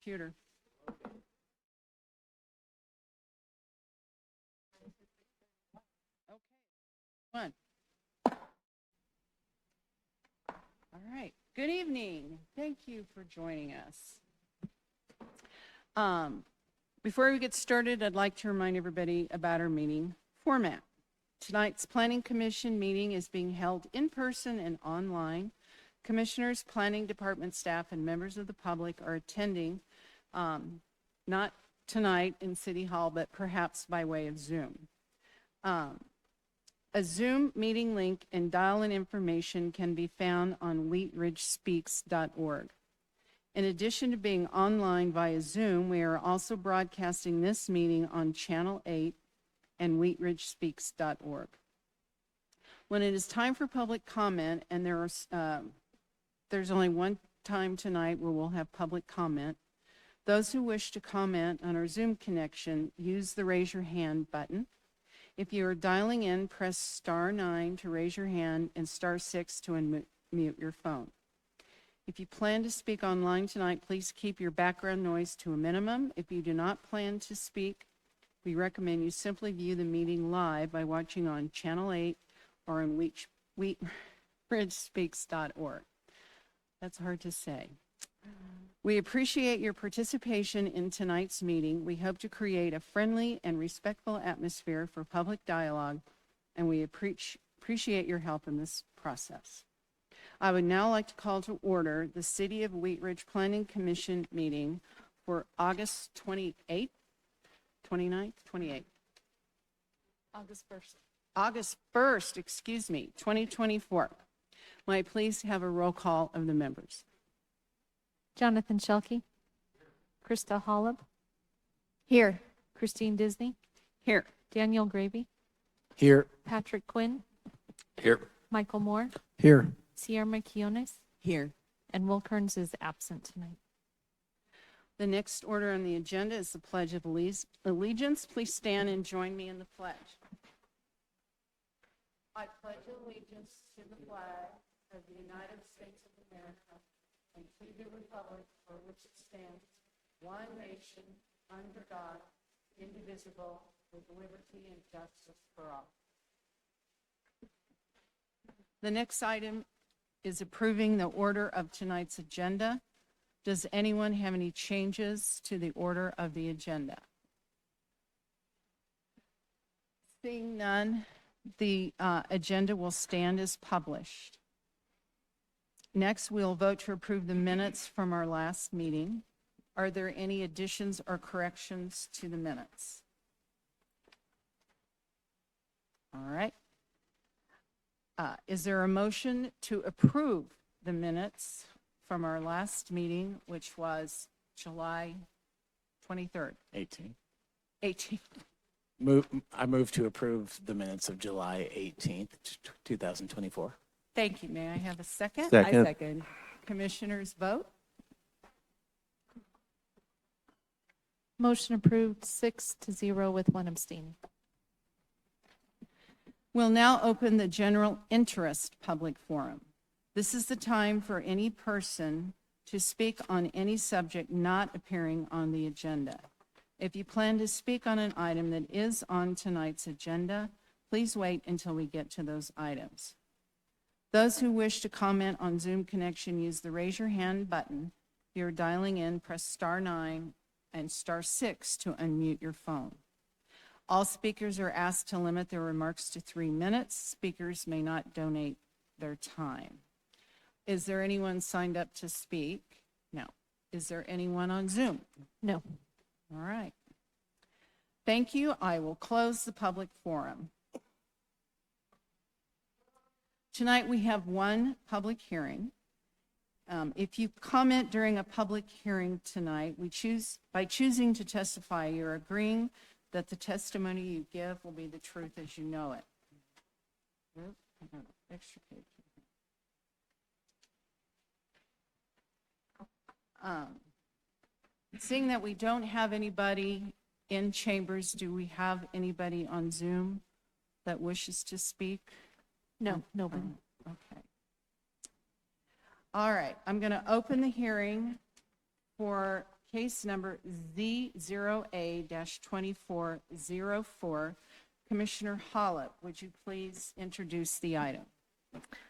Computer. Okay. One. All right. Good evening. Thank you for joining us. Before we get started, I'd like to remind everybody about our meeting format. Tonight's Planning Commission meeting is being held in person and online. Commissioners, Planning Department staff, and members of the public are attending, not tonight in City Hall, but perhaps by way of Zoom. A Zoom meeting link and dial-in information can be found on wheatridgespeaks.org. In addition to being online via Zoom, we are also broadcasting this meeting on Channel 8 and wheatridgespeaks.org. When it is time for public comment, and there's only one time tonight where we'll have public comment, those who wish to comment on our Zoom connection, use the raise your hand button. If you are dialing in, press *9 to raise your hand and *6 to unmute your phone. If you plan to speak online tonight, please keep your background noise to a minimum. If you do not plan to speak, we recommend you simply view the meeting live by watching on Channel 8 or on wheatridgespeaks.org. That's hard to say. We appreciate your participation in tonight's meeting. We hope to create a friendly and respectful atmosphere for public dialogue, and we appreciate your help in this process. I would now like to call to order the City of Wheat Ridge Planning Commission meeting for August 28th, 29th, 28th. August 1st, 2024. May I please have a roll call of the members? Jonathan Shelkey. Krista Hollub. Here. Christine Disney. Here. Daniel Gravy. Here. Patrick Quinn. Here. Michael Moore. Here. Sierra Quiones. Here. And Will Kearns is absent tonight. The next order on the agenda is the Pledge of Allegiance. Please stand and join me in the pledge. I pledge allegiance to the flag of the United States of America and to the republic for which it stands, one nation, under God, indivisible, with liberty and justice for all. The next item is approving the order of tonight's agenda. Does anyone have any changes to the order of the agenda? Seeing none, the agenda will stand as published. Next, we'll vote to approve the minutes from our last meeting. Are there any additions or corrections to the minutes? All right. Is there a motion to approve the minutes from our last meeting, which was July 23rd? 18. 18th. I move to approve the minutes of July 18th, 2024. Thank you. May I have a second? Second. I second. Commissioners vote. Motion approved 6-0 with 1 abstaining. We'll now open the general interest public forum. This is the time for any person to speak on any subject not appearing on the agenda. If you plan to speak on an item that is on tonight's agenda, please wait until we get to those items. Those who wish to comment on Zoom connection, use the raise your hand button. If you're dialing in, press *9 and *6 to unmute your phone. All speakers are asked to limit their remarks to 3 minutes. Speakers may not donate their time. Is there anyone signed up to speak? No. Is there anyone on Zoom? No. All right. Thank you. I will close the public forum. Tonight we have one public hearing. If you comment during a public hearing tonight, by choosing to testify, you're agreeing that the testimony you give will be the truth as you know it. Extra page. Seeing that we don't have anybody in chambers, do we have anybody on Zoom that wishes to speak? No, nobody. Okay. All right, I'm going to open the hearing for Case number Z0A-2404. Commissioner Hollop, would you please introduce the item?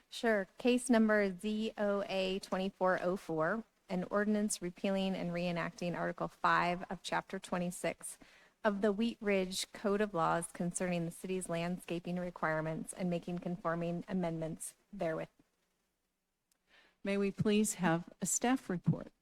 Sure. Case number ZOA 2404, an ordinance repealing and reenacting Article 5 of Chapter 26 of the Wheat Ridge Code of Laws concerning the city's landscaping requirements and making conforming amendments therewith. May we please have a staff report?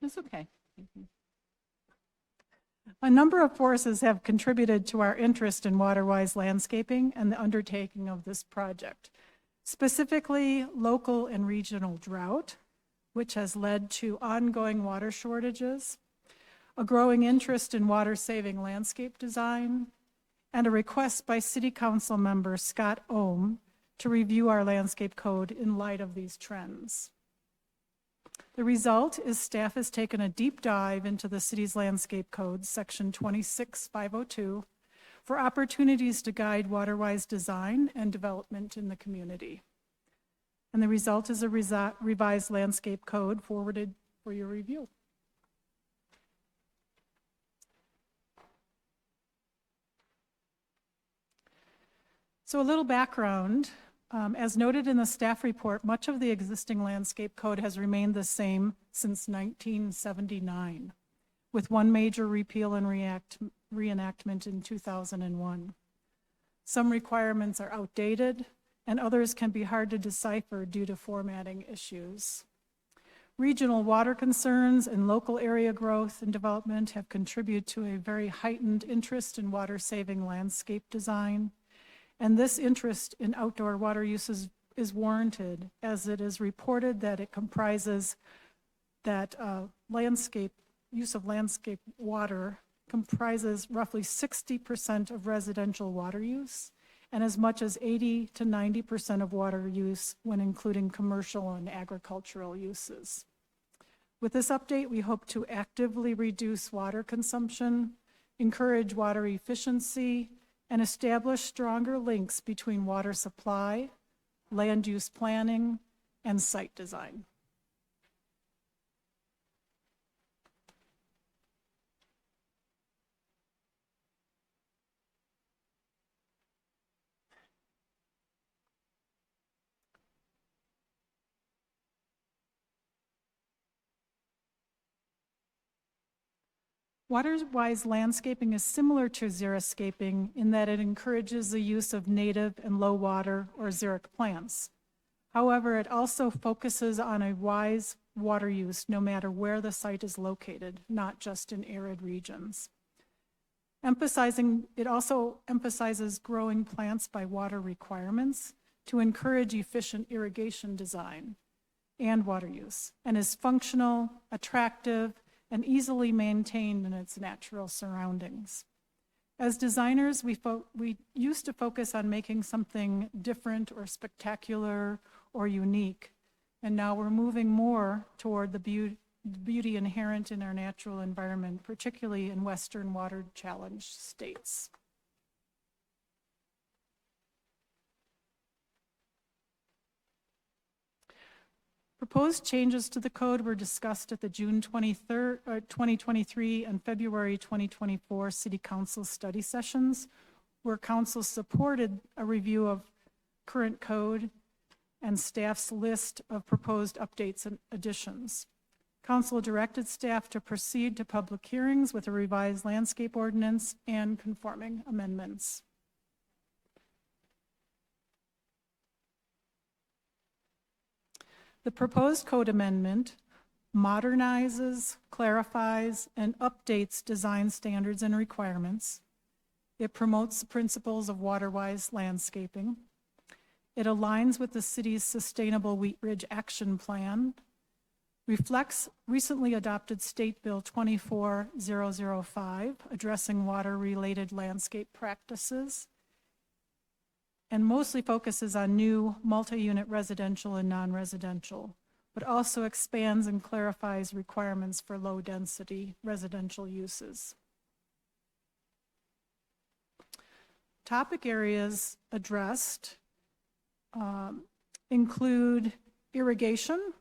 That's okay. Thank you. A number of forces have contributed to our interest in water-wise landscaping and the undertaking of this project. Specifically, local and regional drought, which has led to ongoing water shortages, a growing interest in water-saving landscape design, and a request by City Council member Scott Ohm to review our landscape code in light of these trends. The result is staff has taken a deep dive into the city's landscape code, section 26502, for opportunities to guide water-wise design and development in the community. And the result is a revised landscape code forwarded for your review. So a little background. As noted in the staff report, much of the existing landscape code has remained the same since 1979, with one major repeal and reenactment in 2001. Some requirements are outdated, and others can be hard to decipher due to formatting issues. Regional water concerns and local area growth and development have contributed to a very heightened interest in water-saving landscape design. And this interest in outdoor water uses is warranted, as it is reported that it comprises that use of landscape water comprises roughly 60% of residential water use and as much as 80 to 90% of water use when including commercial and agricultural uses. With this update, we hope to actively reduce water consumption, encourage water efficiency, and establish stronger links between water supply, land use planning, and site design. Water-wise landscaping is similar to xeriscaping in that it encourages the use of native and low water or xeric plants. However, it also focuses on a wise water use no matter where the site is located, not just in arid regions. It also emphasizes growing plants by water requirements to encourage efficient irrigation design and water use, and is functional, attractive, and easily maintained in its natural surroundings. As designers, we used to focus on making something different or spectacular or unique, and now we're moving more toward the beauty inherent in our natural environment, particularly in Western water-challenged states. Proposed changes to the code were discussed at the June 2023 and February 2024 City Council study sessions, where Council supported a review of current code and staff's list of proposed updates and additions. Council directed staff to proceed to public hearings with a revised landscape ordinance and conforming amendments. The proposed code amendment modernizes, clarifies, and updates design standards and requirements. It promotes the principles of water-wise landscaping. It aligns with the city's Sustainable Wheat Ridge Action Plan, reflects recently adopted State Bill 24005, addressing water-related landscape practices, and mostly focuses on new multi-unit residential and non-residential, but also expands and clarifies requirements for low-density residential uses. Topic areas addressed include irrigation,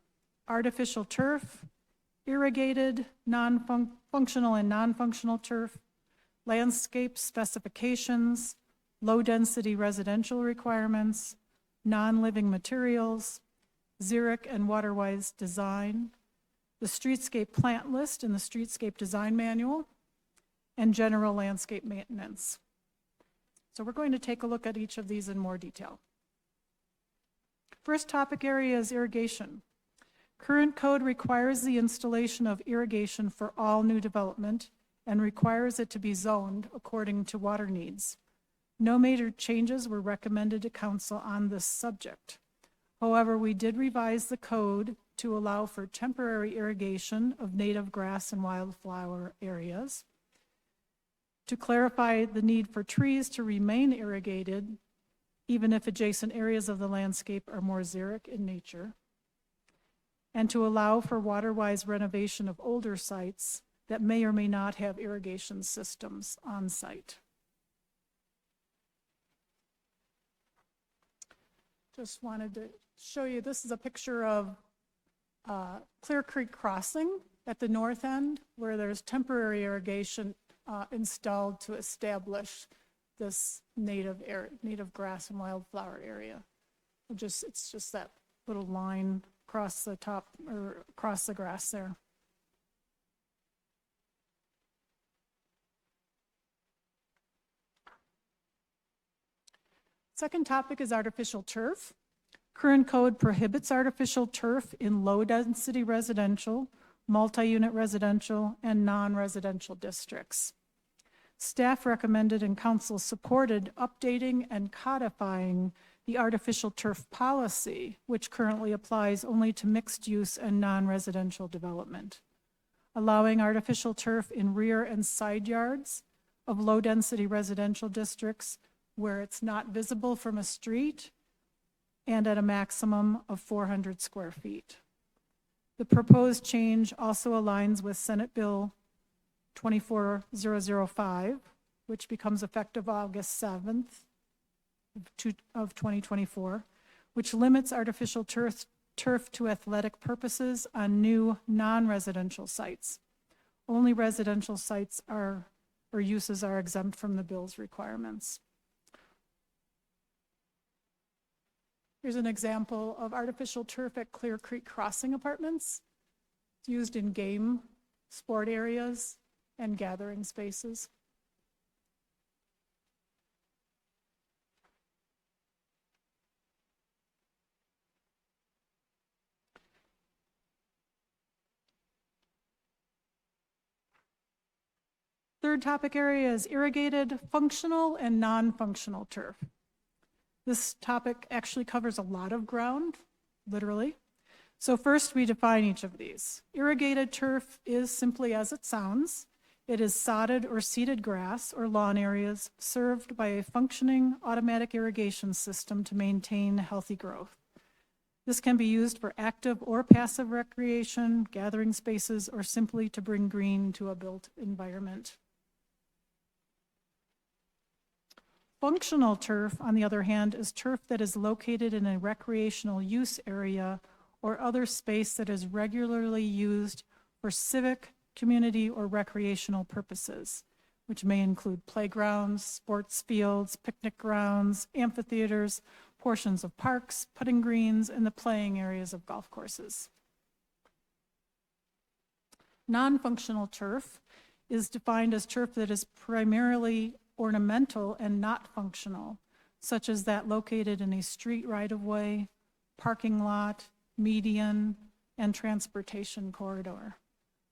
artificial turf, irrigated, functional and non-functional turf, landscape specifications, low-density residential requirements, non-living materials, xeric and water-wise design, the streetscape plant list in the streetscape design manual, and general landscape maintenance. So we're going to take a look at each of these in more detail. First topic area is irrigation. Current code requires the installation of irrigation for all new development and requires it to be zoned according to water needs. No major changes were recommended to council on this subject. However, we did revise the code to allow for temporary irrigation of native grass and wildflower areas, to clarify the need for trees to remain irrigated even if adjacent areas of the landscape are more xeric in nature, and to allow for water-wise renovation of older sites that may or may not have irrigation systems on site. Just wanted to show you, this is a picture of Clear Creek Crossing at the north end, where there's temporary irrigation installed to establish this native grass and wildflower area. It's just that little line across the top or across the grass there. Second topic is artificial turf. Current code prohibits artificial turf in low-density residential, multi-unit residential, and non-residential districts. Staff recommended and council supported updating and codifying the artificial turf policy, which currently applies only to mixed use and non-residential development, allowing artificial turf in rear and side yards of low-density residential districts where it's not visible from a street and at a maximum of 400 square feet. The proposed change also aligns with Senate Bill 24005, which becomes effective August 7th of 2024, which limits artificial turf to athletic purposes on new non-residential sites. Only residential sites or uses are exempt from the bill's requirements. Here's an example of artificial turf at Clear Creek Crossing Apartments. It's used in game, sport areas, and gathering spaces. Third topic area is irrigated, functional, and non-functional turf. This topic actually covers a lot of ground, literally. So first we define each of these. Irrigated turf is simply as it sounds. It is sodded or seeded grass or lawn areas served by a functioning automatic irrigation system to maintain healthy growth. This can be used for active or passive recreation, gathering spaces, or simply to bring green to a built environment. Functional turf, on the other hand, is turf that is located in a recreational use area or other space that is regularly used for civic, community, or recreational purposes, which may include playgrounds, sports fields, picnic grounds, amphitheaters, portions of parks, putting greens, and the playing areas of golf courses. Non-functional turf is defined as turf that is primarily ornamental and not functional, such as that located in a street right-of-way, parking lot, median, and transportation corridor.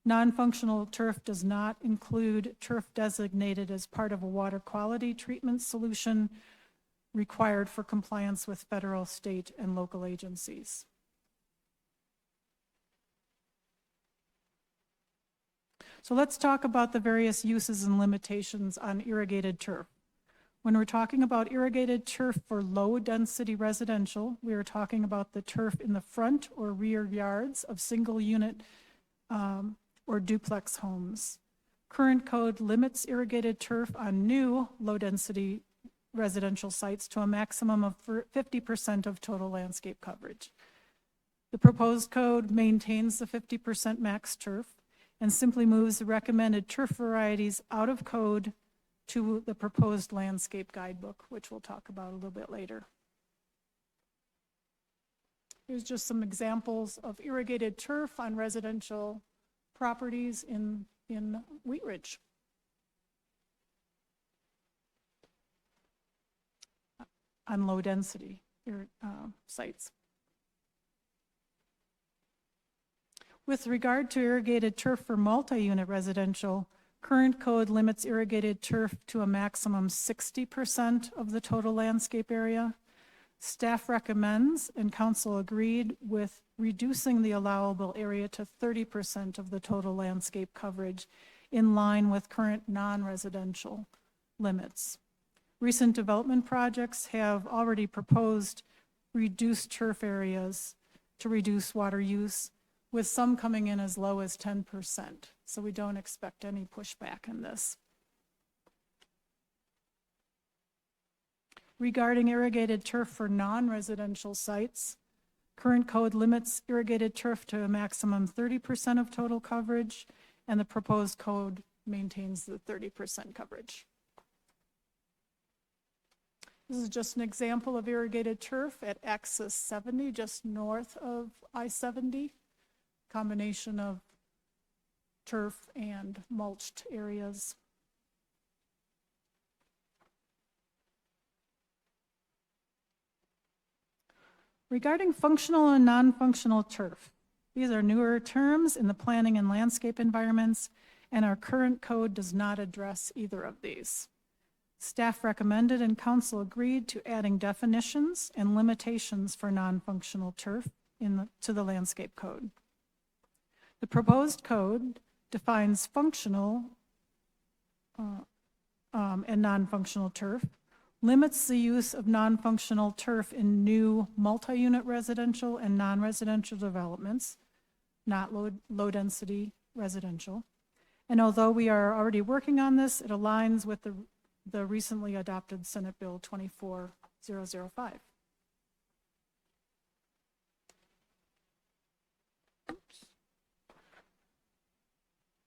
Non-functional turf does not include turf designated as part of a water quality treatment solution required for compliance with federal, state, and local agencies. So let's talk about the various uses and limitations on irrigated turf. When we're talking about irrigated turf for low-density residential, we are talking about the turf in the front or rear yards of single-unit or duplex homes. Current code limits irrigated turf on new low-density residential sites to a maximum of 50% of total landscape coverage. The proposed code maintains the 50% max turf and simply moves the recommended turf varieties out of code to the proposed landscape guidebook, which we'll talk about a little bit later. Here's just some examples of irrigated turf on residential properties in Wheat Ridge. On low density sites. With regard to irrigated turf for multi-unit residential, current code limits irrigated turf to a maximum 60% of the total landscape area. Staff recommends, and council agreed with, reducing the allowable area to 30% of the total landscape coverage in line with current non-residential limits. Recent development projects have already proposed reduced turf areas to reduce water use, with some coming in as low as 10%. So we don't expect any pushback in this. Regarding irrigated turf for non-residential sites, current code limits irrigated turf to a maximum 30% of total coverage, and the proposed code maintains the 30% coverage. This is just an example of irrigated turf at Axis 70, just north of I-70. Combination of turf and mulched areas. Regarding functional and non-functional turf, these are newer terms in the planning and landscape environments, and our current code does not address either of these. Staff recommended and council agreed to adding definitions and limitations for non-functional turf to the landscape code. The proposed code defines functional and non-functional turf, limits the use of non-functional turf in new multi-unit residential and non-residential developments, not low-density residential. And although we are already working on this, it aligns with the recently adopted Senate Bill 24005.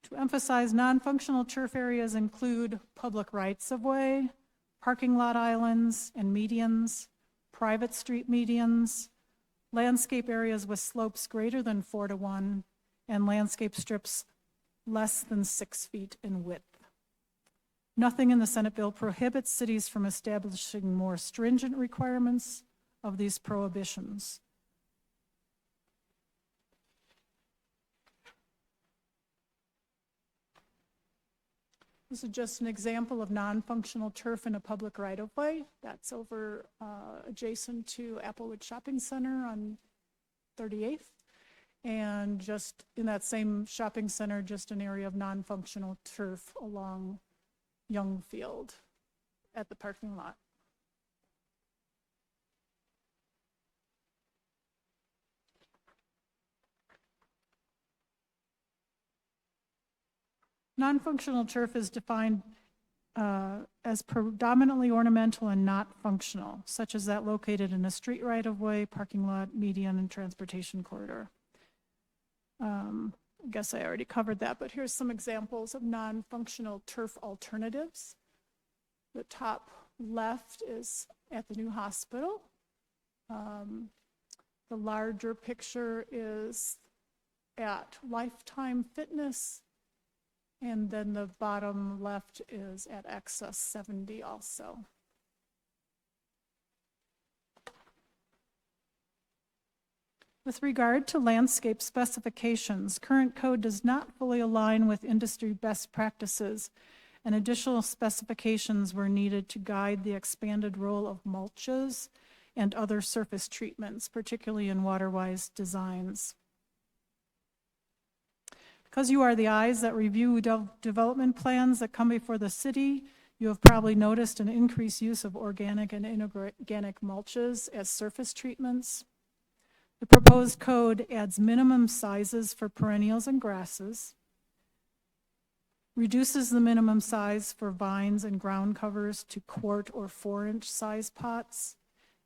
To emphasize, non-functional turf areas include public rights-of-way, parking lot islands and medians, private street medians, landscape areas with slopes greater than 4:1, and landscape strips less than 6 feet in width. Nothing in the Senate bill prohibits cities from establishing more stringent requirements of these prohibitions. This is just an example of non-functional turf in a public right-of-way. That's over adjacent to Applewood Shopping Center on 38th. And just in that same shopping center, just an area of non-functional turf along Youngfield at the parking lot. Non-functional turf is defined as predominantly ornamental and not functional, such as that located in a street right-of-way, parking lot, median, and transportation corridor. I guess I already covered that, but here's some examples of non-functional turf alternatives. The top left is at the new hospital. The larger picture is at Lifetime Fitness. And then the bottom left is at Access 70 also. With regard to landscape specifications, current code does not fully align with industry best practices, and additional specifications were needed to guide the expanded role of mulches and other surface treatments, particularly in water-wise designs. Because you are the eyes that review development plans that come before the city, you have probably noticed an increased use of organic and inorganic mulches as surface treatments. The proposed code adds minimum sizes for perennials and grasses, reduces the minimum size for vines and ground covers to quart or 4-inch size pots,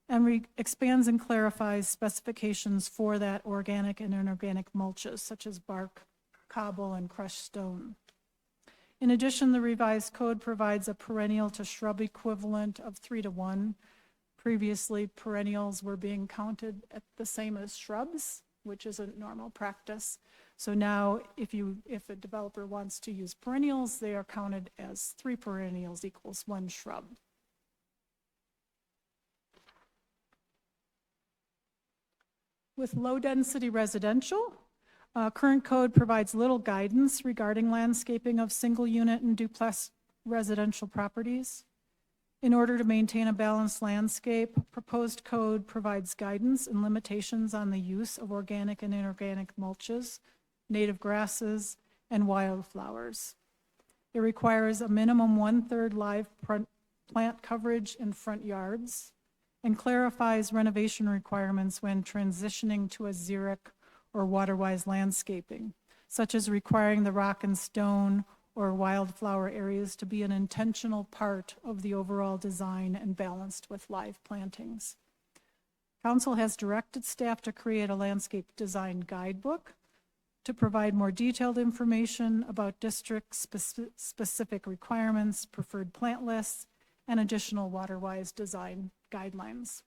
and expands and clarifies specifications for that organic and inorganic mulches, such as bark, cobble, and crushed stone. In addition, the revised code provides a perennial to shrub equivalent of 3:1. Previously, perennials were being counted at the same as shrubs, which isn't normal practice. So now, if a developer wants to use perennials, they are counted as 3 perennials equals 1 shrub. With low-density residential, current code provides little guidance regarding landscaping of single-unit and duplex residential properties. In order to maintain a balanced landscape, proposed code provides guidance and limitations on the use of organic and inorganic mulches, native grasses, and wildflowers. It requires a minimum 1/3 live plant coverage in front yards, and clarifies renovation requirements when transitioning to a xeric or water-wise landscaping, such as requiring the rock and stone or wildflower areas to be an intentional part of the overall design and balanced with live plantings. Council has directed staff to create a landscape design guidebook to provide more detailed information about district-specific requirements, preferred plant lists, and additional water-wise design guidelines.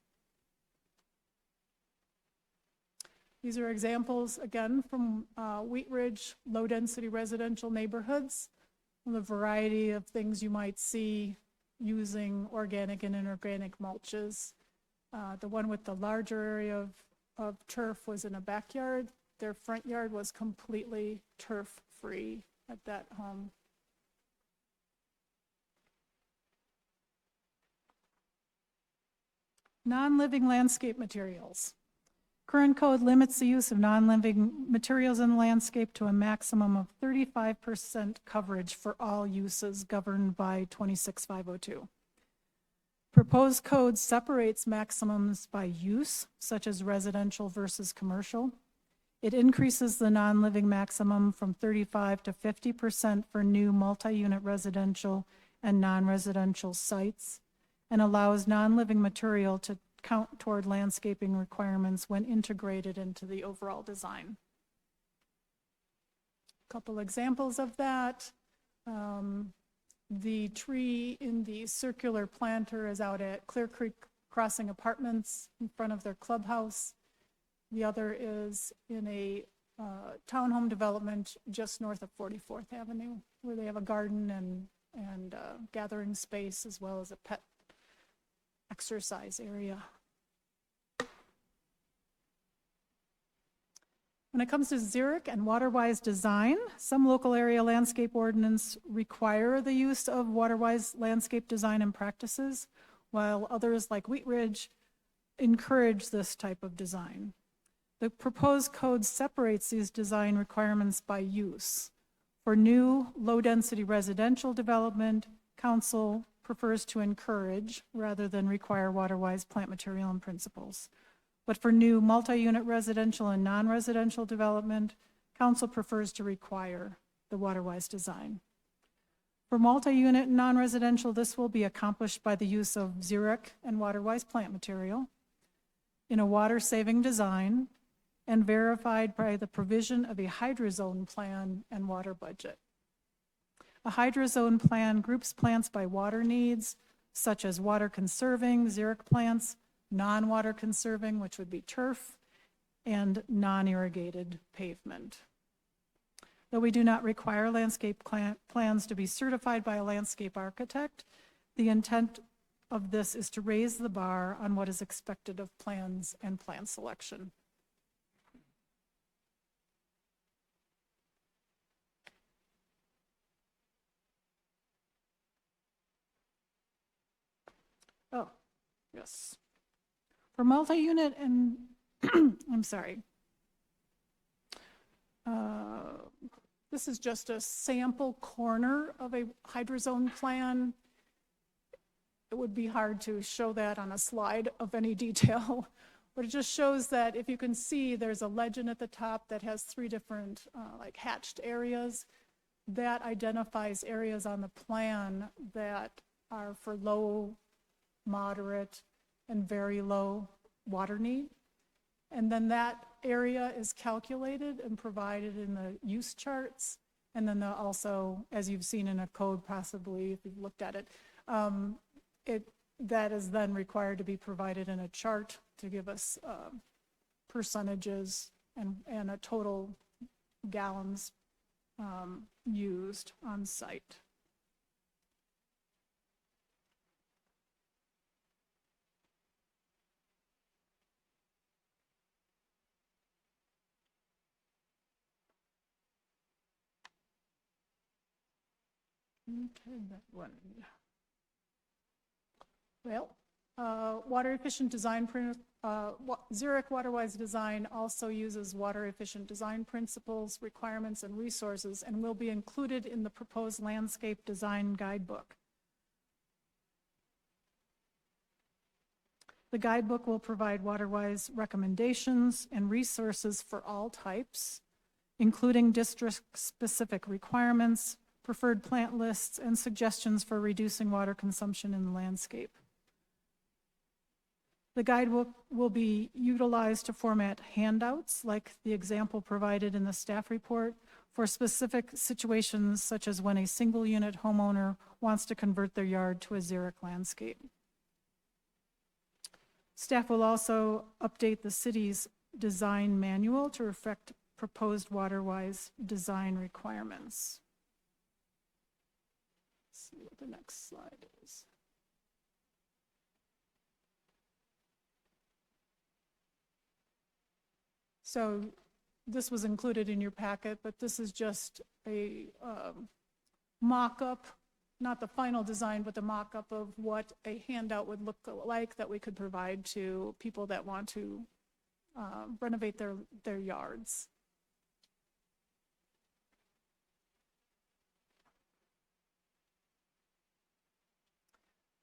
These are examples, again, from Wheat Ridge low-density residential neighborhoods, the variety of things you might see using organic and inorganic mulches. The one with the larger area of turf was in a backyard. Their front yard was completely turf-free at that home. Non-living landscape materials. Current code limits the use of non-living materials in the landscape to a maximum of 35% coverage for all uses governed by 26502. Proposed code separates maximums by use, such as residential versus commercial. It increases the non-living maximum from 35 to 50% for new multi-unit residential and non-residential sites, and allows non-living material to count toward landscaping requirements when integrated into the overall design. A couple examples of that. The tree in the circular planter is out at Clear Creek Crossing Apartments in front of their clubhouse. The other is in a townhome development just north of 44th Avenue, where they have a garden and gathering space as well as a pet exercise area. When it comes to xeric and water-wise design, some local area landscape ordinance require the use of water-wise landscape design and practices, while others like Wheat Ridge encourage this type of design. The proposed code separates these design requirements by use. For new low-density residential development, council prefers to encourage rather than require water-wise plant material and principles. But for new multi-unit residential and non-residential development, council prefers to require the water-wise design. For multi-unit and non-residential, this will be accomplished by the use of xeric and water-wise plant material in a water-saving design and verified by the provision of a hydrozone plan and water budget. A hydrozone plan groups plants by water needs, such as water conserving, xeric plants, non-water conserving, which would be turf, and non-irrigated pavement. Though we do not require landscape plans to be certified by a landscape architect, the intent of this is to raise the bar on what is expected of plans and plan selection. Oh, yes. For multi-unit and, I'm sorry. This is just a sample corner of a hydrozone plan. It would be hard to show that on a slide of any detail, but it just shows that if you can see, there's a legend at the top that has 3 different like hatched areas. That identifies areas on the plan that are for low, moderate, and very low water need. And then that area is calculated and provided in the use charts. And then also, as you've seen in a code possibly, if you've looked at it, that is then required to be provided in a chart to give us percentages and a total gallons used on site. Okay, that one. Well, water efficient design, Xeric WaterWise design also uses water efficient design principles, requirements, and resources, and will be included in the proposed landscape design guidebook. The guidebook will provide WaterWise recommendations and resources for all types, including district-specific requirements, preferred plant lists, and suggestions for reducing water consumption in the landscape. The guidebook will be utilized to format handouts like the example provided in the staff report for specific situations such as when a single unit homeowner wants to convert their yard to a Xeric landscape. Staff will also update the city's design manual to reflect proposed WaterWise design requirements. Let's see what the next slide is. So this was included in your packet, but this is just a mock-up, not the final design, but the mock-up of what a handout would look like that we could provide to people that want to renovate their yards.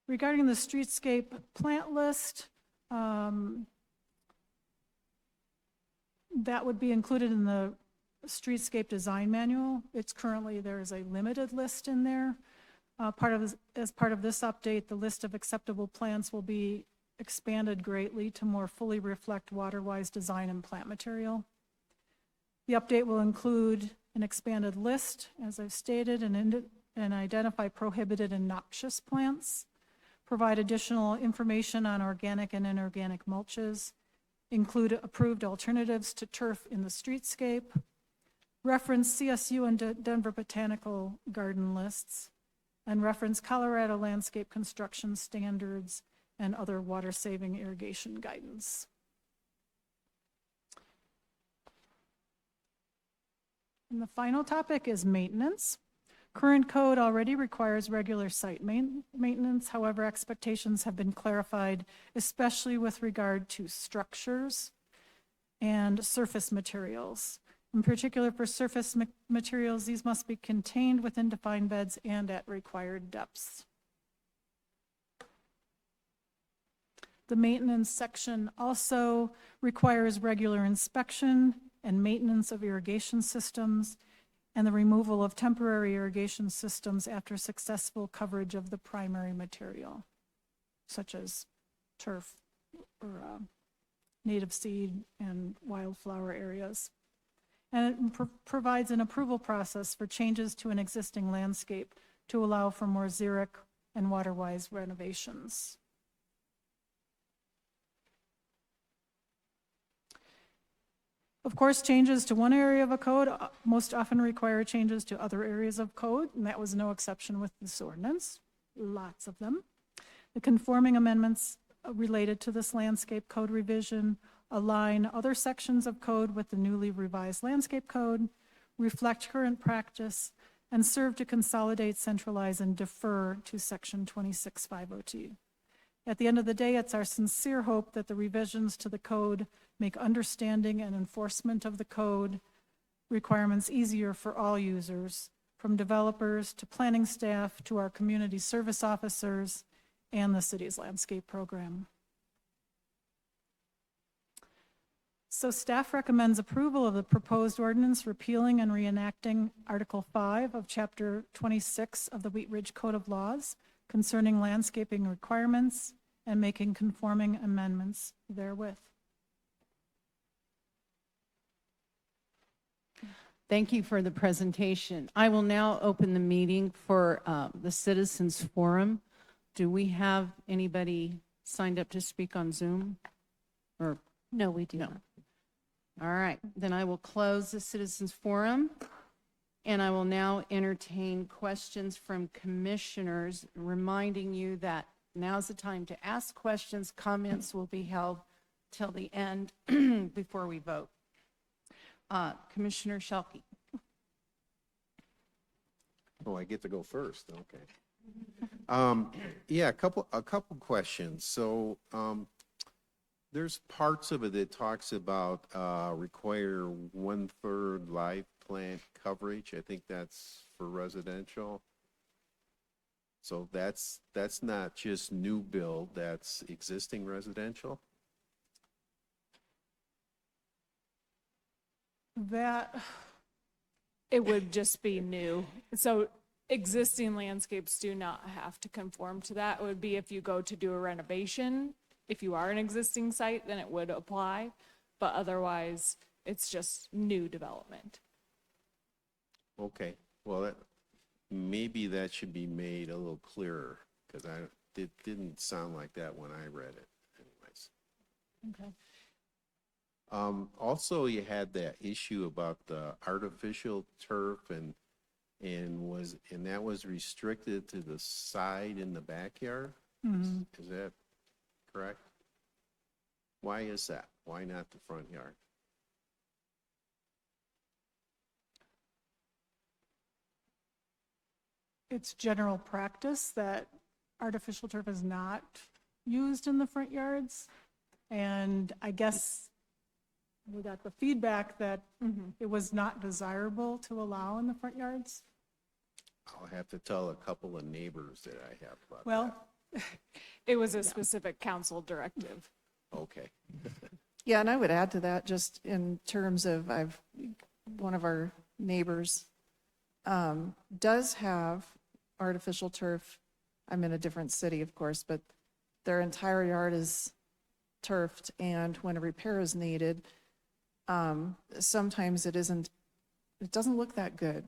Regarding the streetscape plant list, that would be included in the streetscape design manual. It's currently, there is a limited list in there. As part of this update, the list of acceptable plants will be expanded greatly to more fully reflect WaterWise design and plant material. The update will include an expanded list, as I've stated, and identify prohibited and noxious plants, provide additional information on organic and inorganic mulches, include approved alternatives to turf in the streetscape, reference CSU and Denver Botanical Garden lists, and reference Colorado landscape construction standards and other water-saving irrigation guidance. And the final topic is maintenance. Current code already requires regular site maintenance. However, expectations have been clarified, especially with regard to structures and surface materials. In particular, for surface materials, these must be contained within defined beds and at required depths. The maintenance section also requires regular inspection and maintenance of irrigation systems and the removal of temporary irrigation systems after successful coverage of the primary material, such as turf or native seed and wildflower areas. And it provides an approval process for changes to an existing landscape to allow for more Xeric and WaterWise renovations. Of course, changes to one area of a code most often require changes to other areas of code, and that was no exception with this ordinance, lots of them. The conforming amendments related to this landscape code revision align other sections of code with the newly revised landscape code, reflect current practice, and serve to consolidate, centralize, and defer to section 26.502. At the end of the day, it's our sincere hope that the revisions to the code make understanding and enforcement of the code requirements easier for all users, from developers to planning staff to our community service officers and the city's landscape program. So staff recommends approval of the proposed ordinance repealing and reenacting Article 5 of Chapter 26 of the Wheat Ridge Code of Laws concerning landscaping requirements and making conforming amendments therewith. Thank you for the presentation. I will now open the meeting for the Citizens Forum. Do we have anybody signed up to speak on Zoom? Or No, we do No. not. all right, then I will close the Citizens Forum, and I will now entertain questions from commissioners, reminding you that now's the time to ask questions. Comments will be held till the end before we vote. Commissioner Shelkey. Oh, I get to go first, okay. Yeah, a couple questions. So, there's parts of it that talks about, require 1/3 live plant coverage. I think that's for residential. So that's not just new build, that's existing residential? That, It would just be new. So existing landscapes do not have to conform to that. It would be if you go to do a renovation. If you are an existing site, then it would apply. But otherwise, it's just new development. Okay, well, maybe that should be made a little clearer, because it didn't sound like that when I read it anyways. okay. Also, you had that issue about the artificial turf and that was restricted to the side in the backyard? Is that correct? Why is that? Why not the front yard? It's general practice that artificial turf is not used in the front yards. And I guess we got the feedback that it was not desirable to allow in the front yards. I'll have to tell a couple of neighbors that I have about that. Well, It was a specific council directive. Okay. Yeah, and I would add to that, just in terms of, one of our neighbors does have artificial turf. I'm in a different city, of course, but their entire yard is turfed, and when a repair is needed, sometimes it doesn't look that good.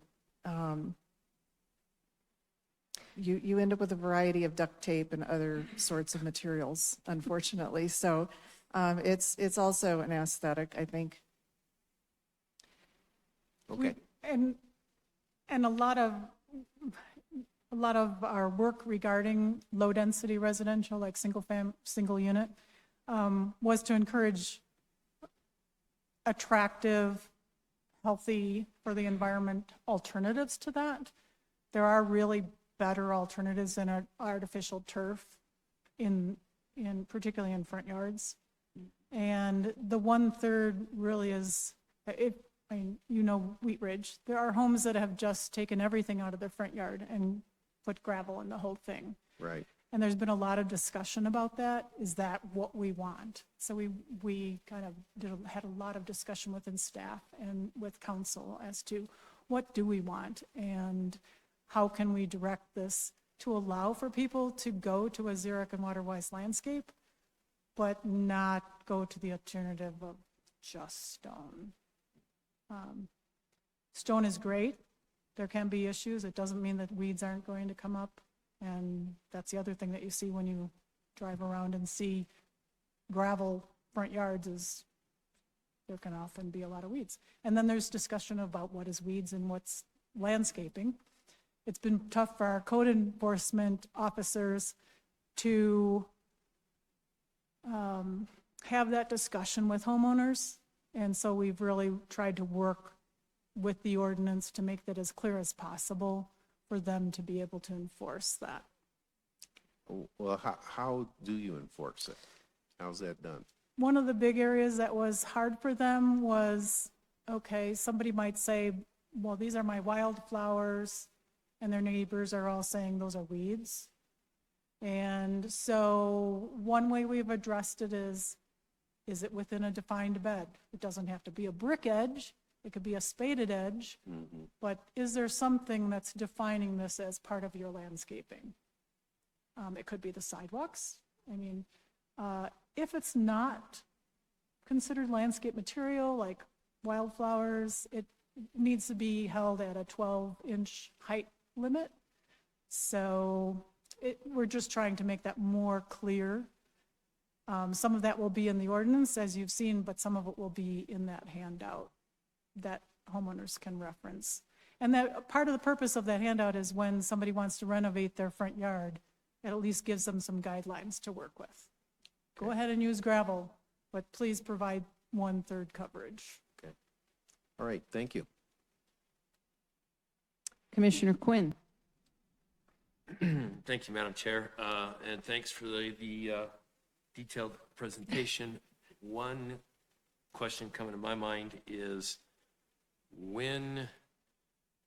You end up with a variety of duct tape and other sorts of materials, unfortunately. So it's also an aesthetic, I think. Okay. and a lot of our work regarding low-density residential, like single unit, was to encourage attractive, healthy, for the environment alternatives to that. There are really better alternatives than artificial turf particularly in front yards. And the 1/3 really is, Wheat Ridge, there are homes that have just taken everything out of their front yard and put gravel in the whole thing. Right. And there's been a lot of discussion about that. Is that what we want? So we kind of had a lot of discussion within staff and with council as to what do we want and how can we direct this to allow for people to go to a Xeric and Waterwise landscape, but not go to the alternative of just stone. Stone is great. There can be issues. It doesn't mean that weeds aren't going to come up. And that's the other thing that you see when you drive around and see gravel front yards is there can often be a lot of weeds. And then there's discussion about what is weeds and what's landscaping. It's been tough for our code enforcement officers to have that discussion with homeowners. And so we've really tried to work with the ordinance to make that as clear as possible for them to be able to enforce that. Well, how do you enforce it? How's that done? One of the big areas that was hard for them was, okay, somebody might say, well, these are my wildflowers, and their neighbors are all saying those are weeds. And so one way we've addressed it is it within a defined bed? It doesn't have to be a brick edge, it could be a spaded edge, but is there something that's defining this as part of your landscaping? It could be the sidewalks. I mean, if it's not considered landscape material, like wildflowers, it needs to be held at a 12-inch height limit. So we're just trying to make that more clear. Some of that will be in the ordinance, as you've seen, but some of it will be in that handout that homeowners can reference. And that part of the purpose of that handout is when somebody wants to renovate their front yard, it at least gives them some guidelines to work with. Go ahead and use gravel, but please provide 1/3 coverage. Okay. All right, thank you. Commissioner Quinn. Thank you, Madam Chair, and thanks for the detailed presentation. One question coming to my mind is when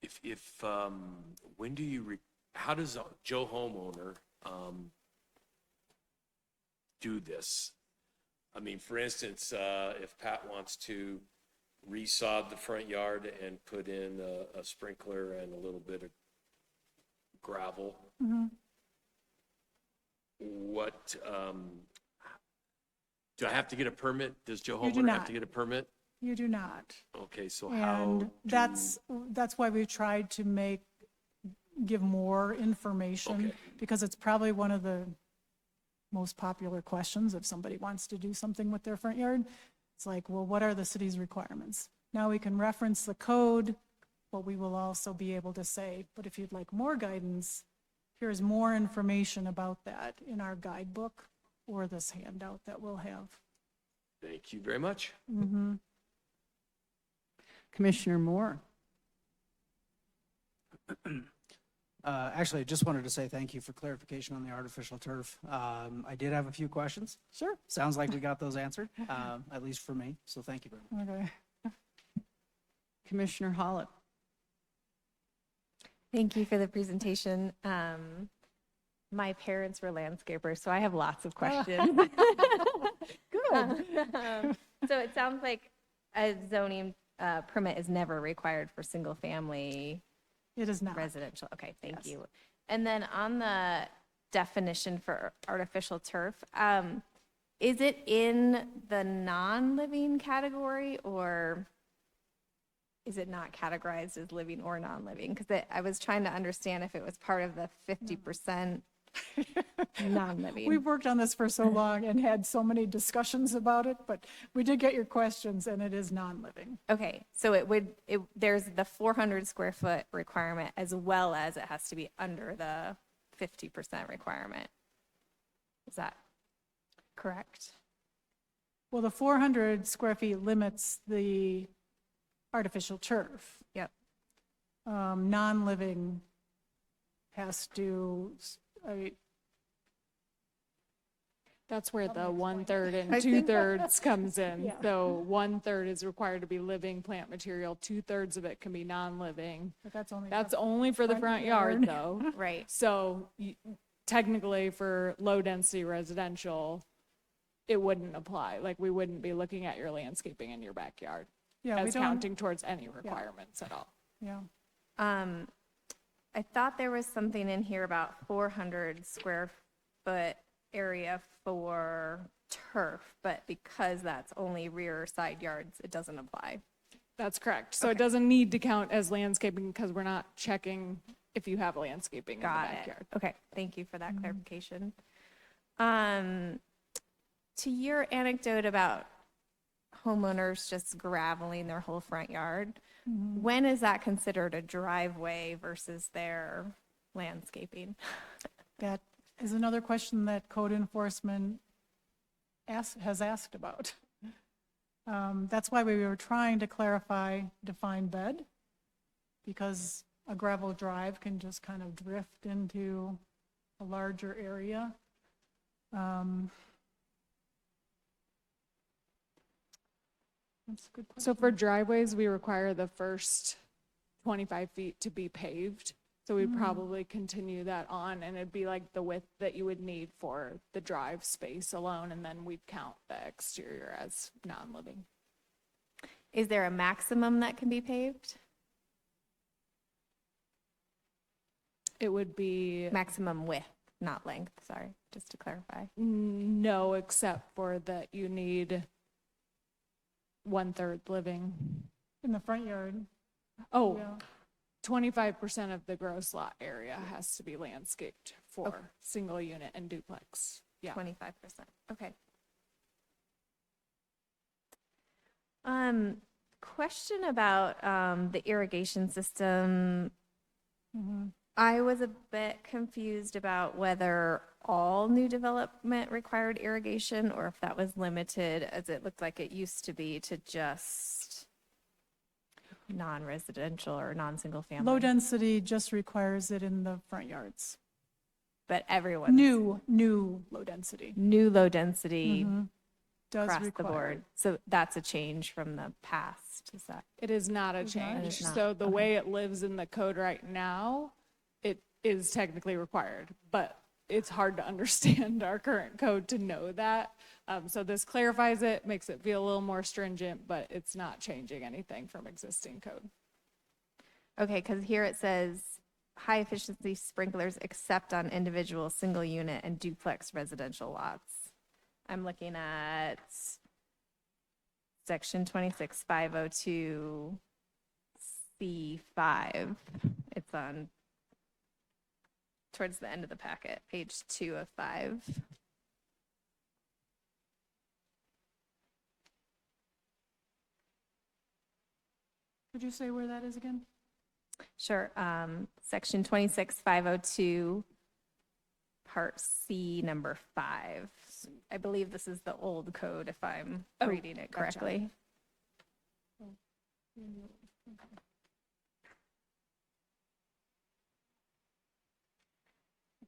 do you, how does Joe homeowner do this? I mean, for instance, if Pat wants to resod the front yard and put in a sprinkler and a little bit of gravel, what, do I have to get a permit? Does Joe You do homeowner have not. to get a permit? You do not. Okay, so how And do? that's why we've tried to give more information, Okay. because it's probably one of the most popular questions if somebody wants to do something with their front yard. It's like, well, what are the city's requirements? Now we can reference the code, but we will also be able to say, but if you'd like more guidance, here's more information about that in our guidebook or this handout that we'll have. Thank you very much. Commissioner Moore. Actually, I just wanted to say thank you for clarification on the artificial turf. I did have a few questions. Sure. Sounds like we got those answered, at least for me. So thank you very much. Okay. Commissioner Hollick. Thank you for the presentation. My parents were landscapers, so I have lots of questions. Good. So it sounds like a zoning permit is never required for single-family It is not. residential. Okay, thank Yes. you. And then on the definition for artificial turf, is it in the non-living category, or is it not categorized as living or non-living? Because I was trying to understand if it was part of the 50% non-living. We've worked on this for so long and had so many discussions about it, but we did get your questions, and it is non-living. Okay, so there's the 400 square foot requirement, as well as it has to be under the 50% requirement. Is that correct? Well, the 400 square feet limits the artificial turf. Yep. Non-living has to, That's where the 1/3 and I think- 2/3 comes in. Yeah. So 1/3 is required to be living plant material, 2/3 of it can be non-living. but that's only. That's only for the front yard though. Right. So technically for low density residential, it wouldn't apply. Like we wouldn't be looking at your landscaping in your backyard Yeah, we as don't, counting towards any requirements at all. yeah. I thought there was something in here about 400 square foot area for turf, but because that's only rear or side yards, it doesn't apply. That's correct. So it doesn't need to count as landscaping because we're not checking if you have landscaping in the Got it. backyard. Okay, thank you for that clarification. To your anecdote about homeowners just graveling their whole front yard, when is that considered a driveway versus their landscaping? That is another question that code enforcement has asked about. That's why we were trying to clarify defined bed, because a gravel drive can just kind of drift into a larger area. That's a good question. So for driveways, we require the first 25 feet to be paved. So we'd probably continue that on, and it'd be like the width that you would need for the drive space alone, and then we'd count the exterior as non-living. Is there a maximum that can be paved? It would be Maximum width, not length, sorry, just to clarify. no, except for that you need 1/3 living. In the front yard, Oh, yeah. 25% of the gross lot area has to be landscaped for single unit and duplex. Yeah. 25%, okay. Question about the irrigation system. I was a bit confused about whether all new development required irrigation or if that was limited, as it looked like it used to be, to just non-residential or non-single family. Low density just requires it in the front yards. But everyone. New low density. New low density Does across the require board. it. So that's a change from the past, is that? It is not a It's not? change. It is not. So the way it lives in the code right now, it is technically required, but it's hard to understand our current code to know that. So this clarifies it, makes it feel a little more stringent, but it's not changing anything from existing code. Okay, because here it says high efficiency sprinklers except on individual single unit and duplex residential lots. I'm looking at section 26-502C5. It's on towards the end of the packet, page 2 of 5. Could you say where that is again? Sure. Section 26-502, part C, number 5. I believe this is the old code, if I'm reading it gotcha. correctly.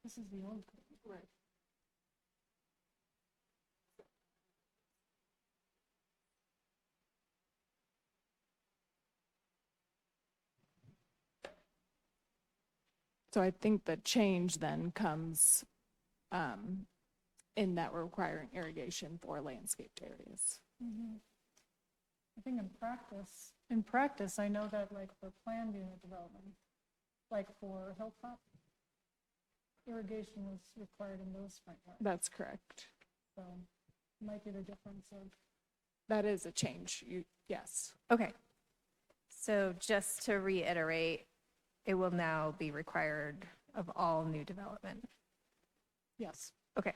This is the old code. Right. So I think the change then comes in that we're requiring irrigation for landscaped areas. I think in practice, I know that like for planned unit development, like for Hilltop, irrigation was required in those front yards. That's correct. So might be the difference of, That is a change. Yes. Okay. So just to reiterate, it will now be required of all new development. yes. Okay.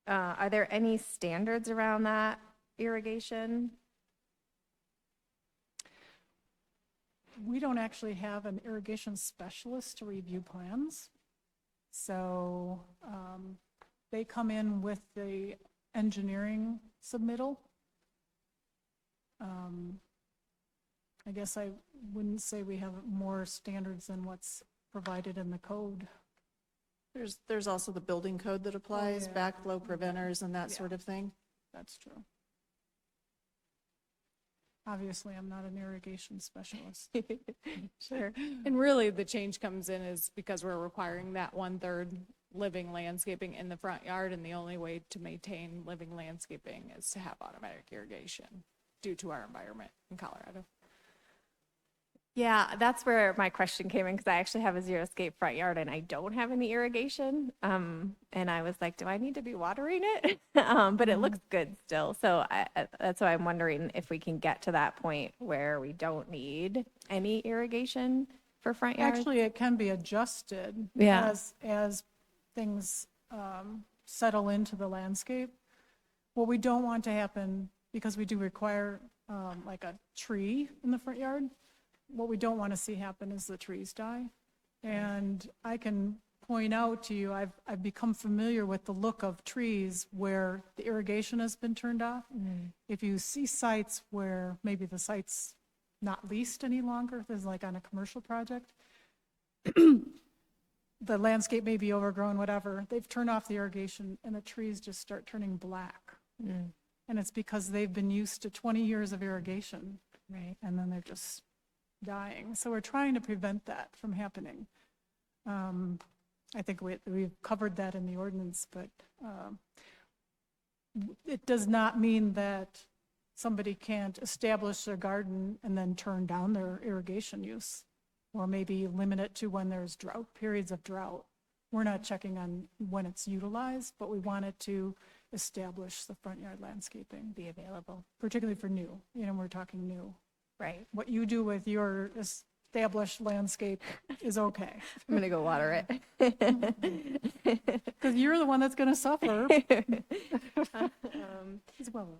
Are there any standards around that irrigation? We don't actually have an irrigation specialist to review plans. So they come in with the engineering submittal. I guess I wouldn't say we have more standards than what's provided in the code. There's also the building code that applies, yeah. backflow preventers and that Yeah. sort of thing. That's true. Obviously, I'm not an irrigation specialist. Sure. And really, the change comes in is because we're requiring that 1/3 living landscaping in the front yard, and the only way to maintain living landscaping is to have automatic irrigation due to our environment in Colorado. Yeah, that's where my question came in, because I actually have a xeriscape front yard and I don't have any irrigation. And I was like, do I need to be watering it? But it looks good still. So that's why I'm wondering if we can get to that point where we don't need any irrigation for front yards. Actually, it can be adjusted Yeah. as things settle into the landscape. What we don't want to happen, because we do require like a tree in the front yard, what we don't want to see happen is the trees die. And I can point out to you, I've become familiar with the look of trees where the irrigation has been turned off. If you see sites where maybe the site's not leased any longer, this is like on a commercial project, the landscape may be overgrown, whatever, they've turned off the irrigation and the trees just start turning black. And it's because they've been used to 20 years of irrigation. Right. And then they're just dying. So we're trying to prevent that from happening. I think we've covered that in the ordinance, but it does not mean that somebody can't establish their garden and then turn down their irrigation use, or maybe limit it to when there's drought, periods of drought. We're not checking on when it's utilized, but we wanted to establish the front yard landscaping, Be available. particularly for new. We're talking new. Right. What you do with your established landscape is okay, I'm going to go water it. because you're the one that's going to suffer as well.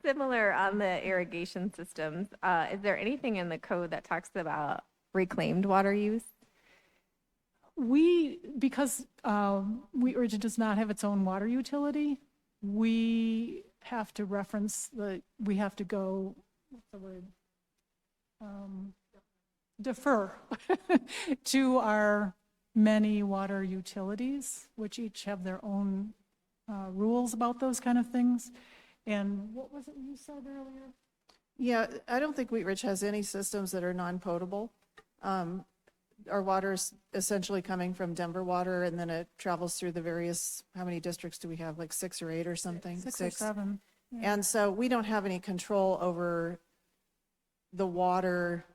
Similar on the irrigation systems, is there anything in the code that talks about reclaimed water use? Because Wheat Ridge does not have its own water utility, we have to reference we have to go, what's the word? Defer to our many water utilities, which each have their own rules about those kind of things. And what was it you said earlier? Yeah, I don't think Wheat Ridge has any systems that are non-potable. Our water's essentially coming from Denver Water, and then it travels through the various, how many districts do we have, like 6 or 8 or something? 6 or 7. Yeah. And so we don't have any control over the water,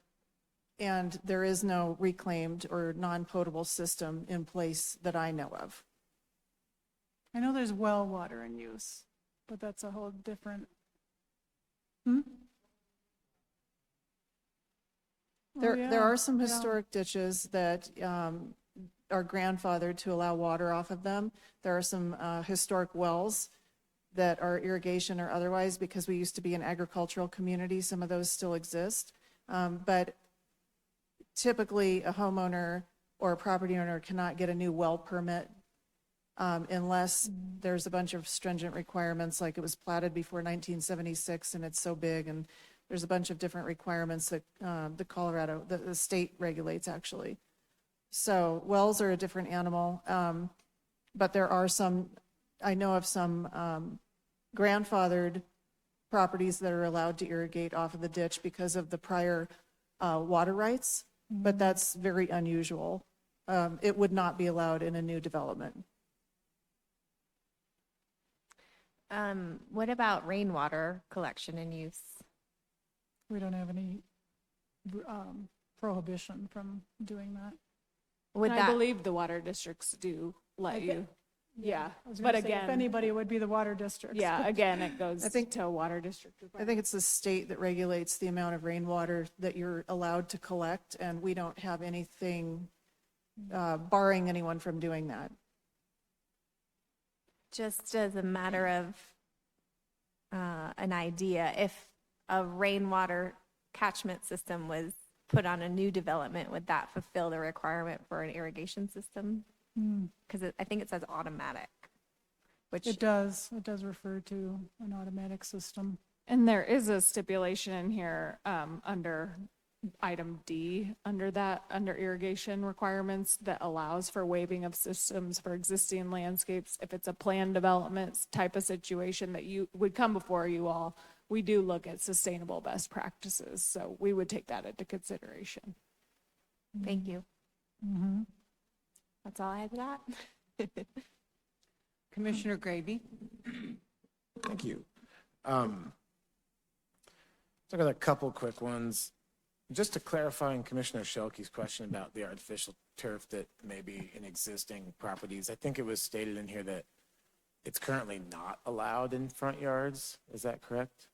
and there is no reclaimed or non-potable system in place that I know of. I know there's well water in use, but that's a whole different. There are some yeah. historic ditches that are grandfathered to allow water off of them. There are some historic wells that are irrigation or otherwise, because we used to be an agricultural community. Some of those still exist. But typically, a homeowner or a property owner cannot get a new well permit unless there's a bunch of stringent requirements, like it was platted before 1976 and it's so big, and there's a bunch of different requirements that the state regulates, actually. So wells are a different animal, but there are some, I know of some grandfathered properties that are allowed to irrigate off of the ditch because of the prior water rights, but that's very unusual. It would not be allowed in a new development. What about rainwater collection and use? We don't have any prohibition from doing that. And I believe the water districts do let you. Yeah, I was but gonna say, if again, anybody, it would be the water districts. yeah, again, it goes I think- to a water district. I think it's the state that regulates the amount of rainwater that you're allowed to collect, and we don't have anything barring anyone from doing that. Just as a matter of an idea, if a rainwater catchment system was put on a new development, would that fulfill the requirement for an irrigation system? Because I think it says automatic, which It does refer to an automatic system. And there is a stipulation in here under item D, under irrigation requirements, that allows for waiving of systems for existing landscapes. If it's a planned development type of situation that you would come before you all, we do look at sustainable best practices. So we would take that into consideration. thank you. Mm-hmm. That's all I had to that. Commissioner Gravy? Thank you. So I got a couple quick ones. Just to clarify on Commissioner Shelke's question about the artificial turf that may be in existing properties, I think it was stated in here that it's currently not allowed in front yards. Is that correct?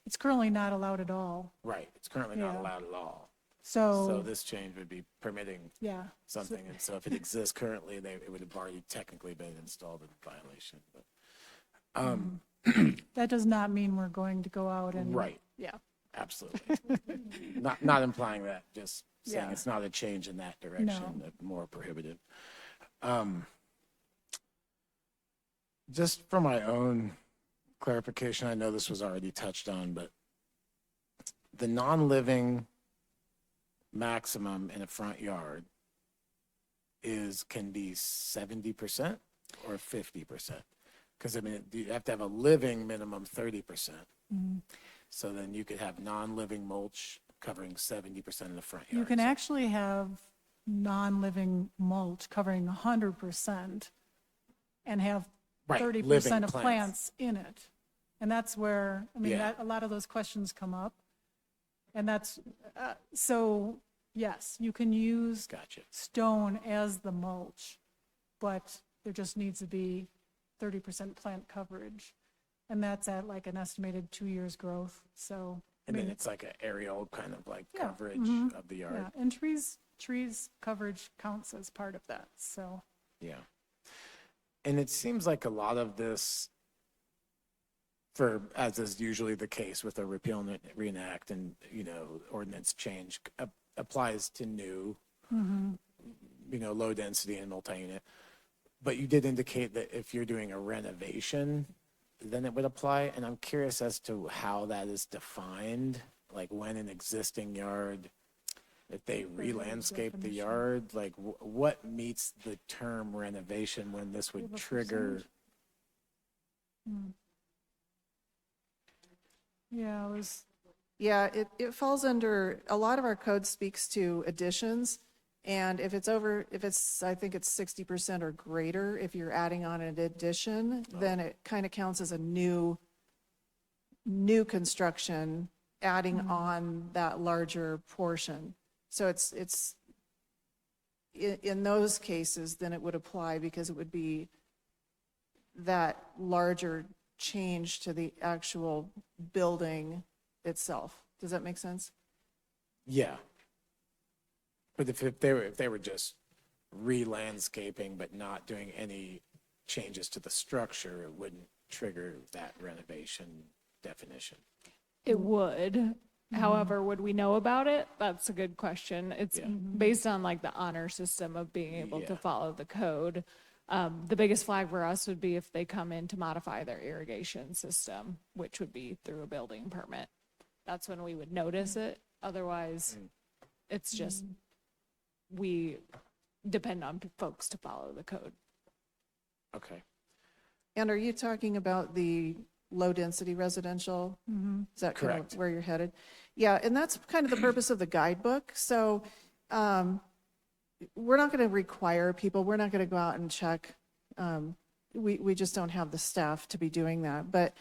It's currently not allowed at all. Right, it's currently not Yeah. allowed at all. So So, this change would be permitting yeah. something, and so if it exists currently, it would have already technically been installed in violation. But That does not mean we're going to go out and. Right. Yeah. absolutely. Not implying that, just saying Yeah. it's not a change in that direction, but more prohibitive. Just for my own clarification, I know this was already touched on, but the non-living maximum in a front yard can be 70% or 50%. Because I mean, you have to have a living minimum 30%. So then you could have non-living mulch covering 70% of the front yard. You can So- actually have non-living mulch covering 100% and have Right, 30% living of plants in it. And that's where, I mean, Yeah. a lot of those questions come up. And that's, so yes, you can use Gotcha. stone as the mulch, but there just needs to be 30% plant coverage. And that's at like an estimated 2 years growth, so. I And then mean, it's like an aerial kind of like Yeah, coverage mhm, of the yard. yeah, and trees coverage counts as part of that, so. Yeah. And it seems like a lot of this, for, as is usually the case with a repeal and reenact and, ordinance change, applies to new, low density and multi-unit. But you did indicate that if you're doing a renovation, then it would apply. And I'm curious as to how that is defined, like when an existing yard, if they re-landscape the definition. yard, like what meets the term renovation when this would have a trigger? Yeah, it was, Yeah, it falls under, a lot of our code speaks to additions. And if it's, I think it's 60% or greater, if you're adding on an addition, then it kind of counts as a new construction, adding on that larger portion. So it's, in those cases, then it would apply because it would be that larger change to the actual building itself. Does that make sense? Yeah. But if they were just re-landscaping but not doing any changes to the structure, it wouldn't trigger that renovation definition. It would. However, would we know about it? That's a good question. It's Yeah. based on like the honor system of being able to Yeah. follow the code. The biggest flag for us would be if they come in to modify their irrigation system, which would be through a building permit. That's when we would notice it. Otherwise, it's just, we depend on folks to follow the code. Okay. And are you talking about the low-density residential? Is that kind Correct. of where you're headed? Yeah, and that's kind of the purpose of the guidebook. So we're not going to require people, we're not going to go out and check. We just don't have the staff to be doing that. But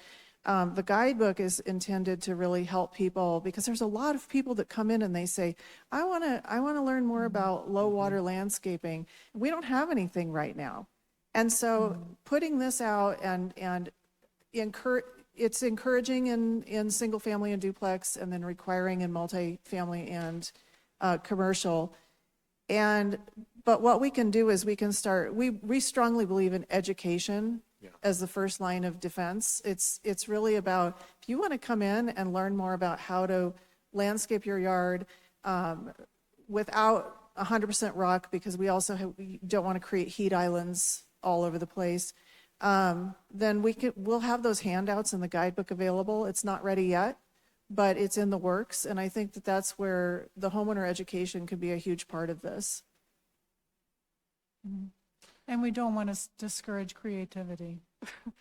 the guidebook is intended to really help people, because there's a lot of people that come in and they say, I want to learn more about low water landscaping. We don't have anything right now. And so putting this out and it's encouraging in single family and duplex, and then requiring in multifamily and commercial. But what we can do is we can start, we strongly believe in education as the first line of defense. It's really about, if you want to come in and learn more about how to landscape your yard without 100% rock, because we don't want to create heat islands all over the place, then we'll have those handouts in the guidebook available. It's not ready yet, but it's in the works. And I think that that's where the homeowner education could be a huge part of this. and we don't want to discourage creativity,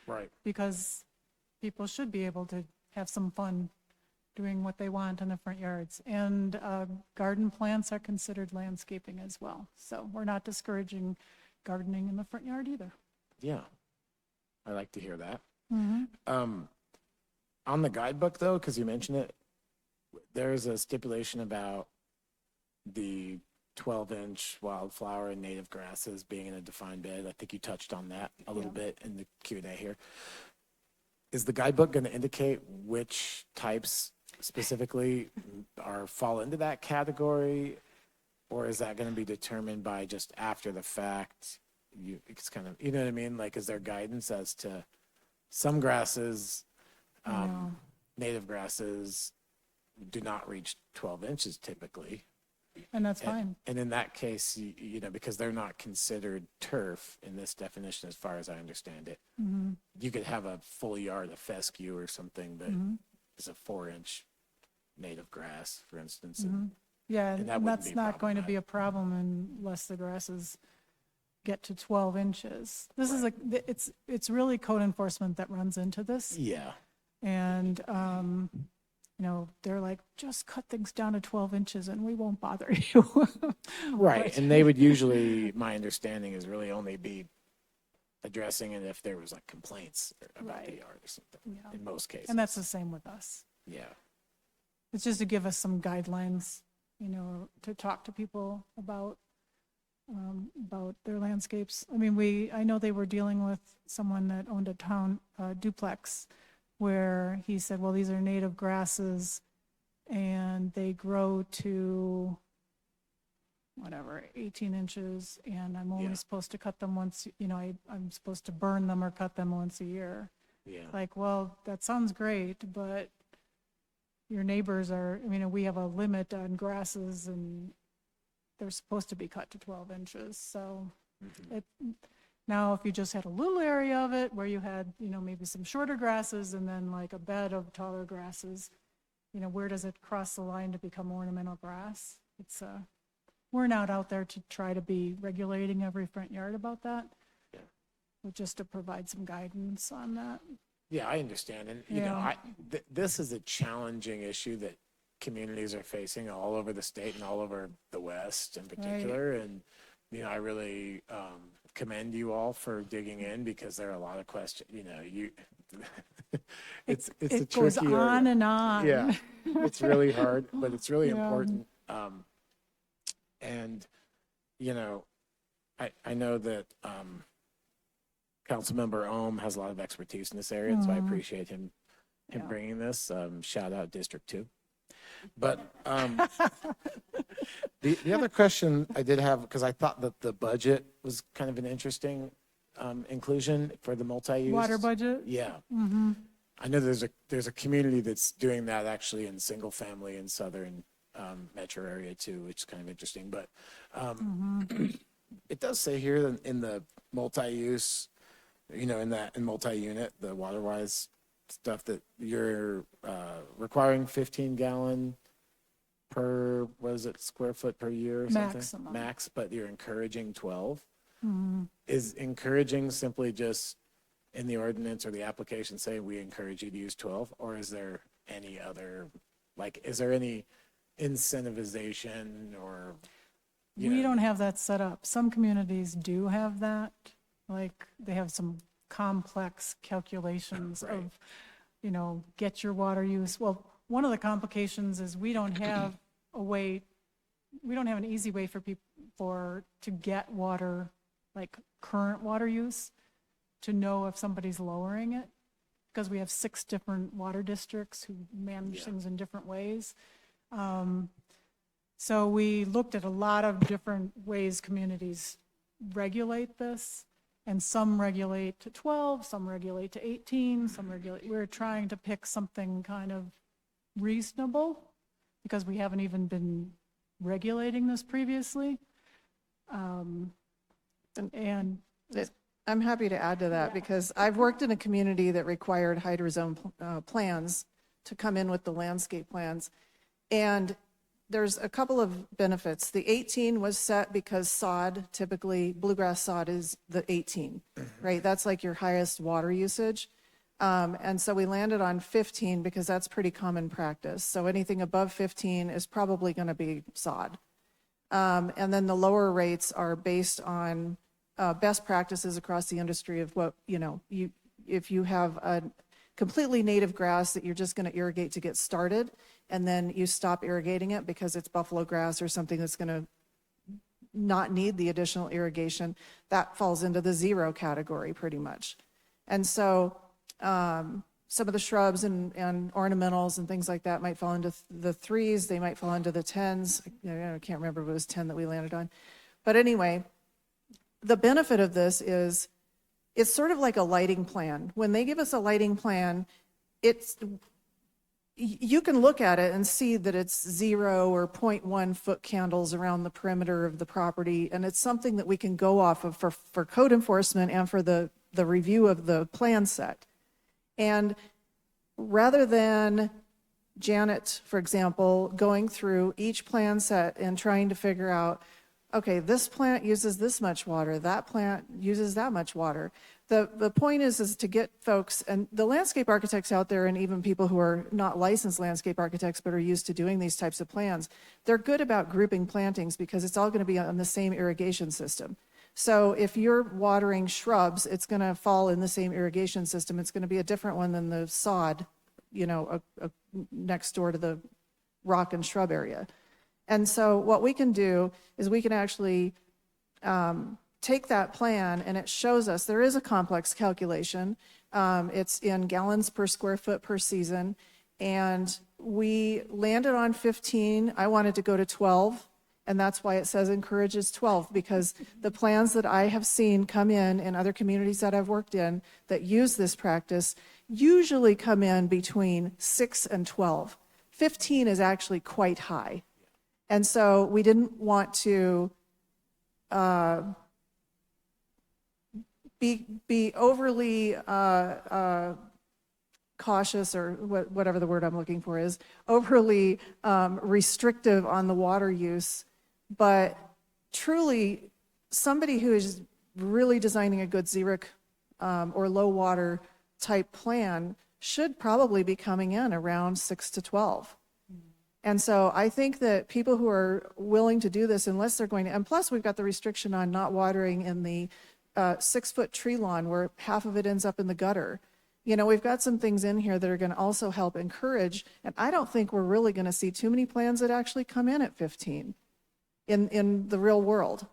Right. because people should be able to have some fun doing what they want in the front yards. And garden plants are considered landscaping as well. So we're not discouraging gardening in the front yard either. Yeah. I like to hear that. On the guidebook though, because you mentioned it, there's a stipulation about the 12-inch wildflower and native grasses being in a defined bed. I think you touched on that a little bit in the Q&A here. Is the guidebook going to indicate which types specifically fall into that category, or is that going to be determined by just after the fact? It's kind of, you know what I mean? Like, is there guidance as to some grasses, native grasses do not reach 12 inches typically? And that's fine. And in that case, because they're not considered turf in this definition, as far as I understand it, you could have a full yard of fescue or something that is a 4-inch native grass, for instance. Yeah, and that and wouldn't that's be not going to be a problem unless the grass is get to 12 inches. This is it's really code enforcement that runs into this. Yeah. And, you know, they're like, just cut things down to 12 inches and we won't bother you. Right. And they would usually, my understanding is really only be addressing it if there was like complaints about the Right. yard or something, Yeah. in most cases. And that's the same with us. Yeah. It's just to give us some guidelines, you know, to talk to people about their landscapes. I mean, I know they were dealing with someone that owned a town duplex where he said, well, these are native grasses and they grow to whatever, 18 inches, and I'm only Yeah. supposed to cut them once, you know, I'm supposed to burn them or cut them once a year. Yeah. Like, well, that sounds great, but your neighbors are, I mean, we have a limit on grasses and they're supposed to be cut to 12 inches. So now if you just had a little area of it where you had, you know, maybe some shorter grasses and then like a bed of taller grasses, you know, where does it cross the line to become ornamental grass? We're not out there to try to be regulating every front yard about that. Yeah. But just to provide some guidance on that. Yeah, I understand. And, you know, Yeah. this is a challenging issue that communities are facing all over the state and all over the West in particular. And, you know, I really commend you all for digging in because there are a lot of questions, you know, it's a It goes tricky on area. and on. Yeah, it's really hard, but it's really Yeah. important. And, you know, I know that Councilmember Ohm has a lot of expertise in this area, so I appreciate him Yeah. bringing this. Shout out District 2. But the other question I did have, because I thought that the budget was kind of an interesting inclusion for the multi-use. Water budget? Yeah. Mm-hmm. I know there's a community that's doing that actually in single family in southern metro area too, which is kind of interesting. But it does say here that in the multi-use, you know, in multi-unit, the water-wise stuff that you're requiring 15 gallon per, what is it, square foot per year or something? Maximum. Max, but you're encouraging 12. Mm-hmm. Is encouraging simply just in the ordinance or the application say we encourage you to use 12, or is there any other, like, is there any incentivization or, you We know? don't have that set up. Some communities do have that. Like, they have some complex calculations Right. of, you know, get your water use. Well, one of the complications is we don't have an easy way for people to get water, like current water use, to know if somebody's lowering it, because we have 6 different water districts who manage Yeah. things in different ways. So we looked at a lot of different ways communities regulate this, and some regulate to 12, some regulate to 18, we're trying to pick something kind of reasonable, because we haven't even been regulating this previously. And I'm happy to add to that because I've worked in a community that required hydrozone plans to come in with the landscape plans. And there's a couple of benefits. The 18 was set because sod, typically bluegrass sod is the 18, right? That's like your highest water usage. And so we landed on 15 because that's pretty common practice. So anything above 15 is probably going to be sod. And then the lower rates are based on best practices across the industry of what, you know, if you have a completely native grass that you're just going to irrigate to get started, and then you stop irrigating it because it's buffalo grass or something that's going to not need the additional irrigation, that falls into the 0 category pretty much. And so some of the shrubs and ornamentals and things like that might fall into the 3s, they might fall into the 10s. I can't remember if it was 10 that we landed on. But anyway, the benefit of this is it's sort of like a lighting plan. When they give us a lighting plan, you can look at it and see that it's 0 or 0.1 foot candles around the perimeter of the property. And it's something that we can go off of for code enforcement and for the review of the plan set. And rather than Janet, for example, going through each plan set and trying to figure out okay, this plant uses this much water, that plant uses that much water. The point is to get folks, and the landscape architects out there, and even people who are not licensed landscape architects but are used to doing these types of plans, they're good about grouping plantings because it's all going to be on the same irrigation system. So if you're watering shrubs, it's going to fall in the same irrigation system. It's going to be a different one than the sod, next door to the rock and shrub area. And so what we can do is we can actually take that plan, and it shows us there is a complex calculation. It's in gallons per square foot per season, and we landed on 15. I wanted to go to 12, and that's why it says encourages 12, because the plans that I have seen come in other communities that I've worked in that use this practice usually come in between 6 and 12. 15 is actually quite high. And so we didn't want to be overly cautious, or whatever the word I'm looking for is, overly restrictive on the water use. But truly, somebody who is really designing a good xeric or low water type plan should probably be coming in around 6 to 12. And so I think that people who are willing to do this, unless they're going to, and plus we've got the restriction on not watering in the 6-foot tree lawn where half of it ends up in the gutter. We've got some things in here that are going to also help encourage, and I don't think we're really going to see too many plans that actually come in at 15 in the real world.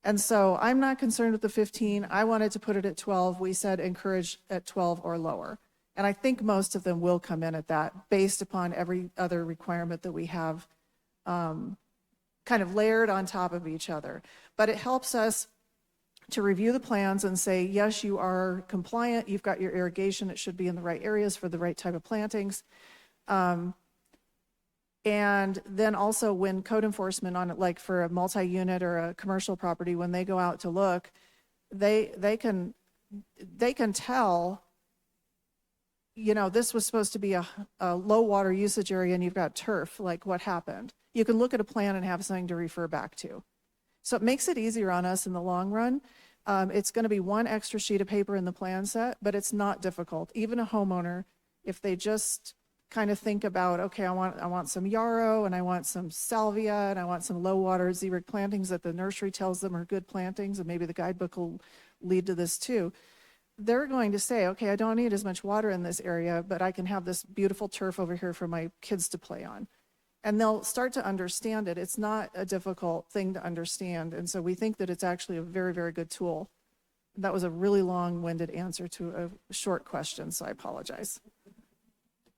And so I'm not concerned with the 15. I wanted to put it at 12. We said encourage at 12 or lower. And I think most of them will come in at that based upon every other requirement that we have kind of layered on top of each other. But it helps us to review the plans and say, yes, you are compliant. You've got your irrigation. It should be in the right areas for the right type of plantings. And then also when code enforcement on it, like for a multi-unit or a commercial property, when they go out to look, they can tell, this was supposed to be a low water usage area and you've got turf, like what happened? You can look at a plan and have something to refer back to. So it makes it easier on us in the long run. It's going to be one extra sheet of paper in the plan set, but it's not difficult. Even a homeowner, if they just kind of think about, okay, I want some yarrow and I want some salvia and I want some low water xeric plantings that the nursery tells them are good plantings, and maybe the guidebook will lead to this too. They're going to say, okay, I don't need as much water in this area, but I can have this beautiful turf over here for my kids to play on. And they'll start to understand it. It's not a difficult thing to understand. And so we think that it's actually a very, very good tool. That was a really long-winded answer to a short question, so I apologize.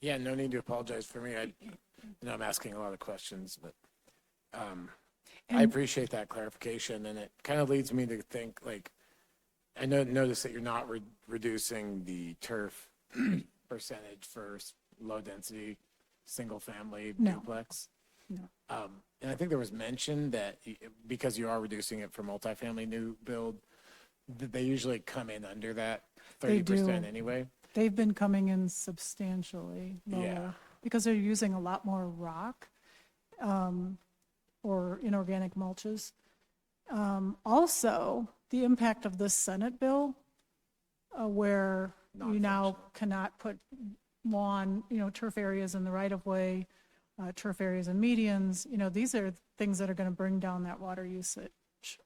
Yeah, no need to apologize for me. I'm asking a lot of questions, but I appreciate that clarification. And it kind of leads me to think, like, I notice that you're not reducing the turf percentage for low-density single-family duplex. No. And I think there was mention that because you are reducing it for multifamily new build, that they usually come in under that 30% anyway. They've been coming in substantially lower Yeah. because they're using a lot more rock or inorganic mulches. Also, the impact of this Senate bill where you now cannot put lawn, turf areas in the right of way, turf areas and medians, these are things that are going to bring down that water usage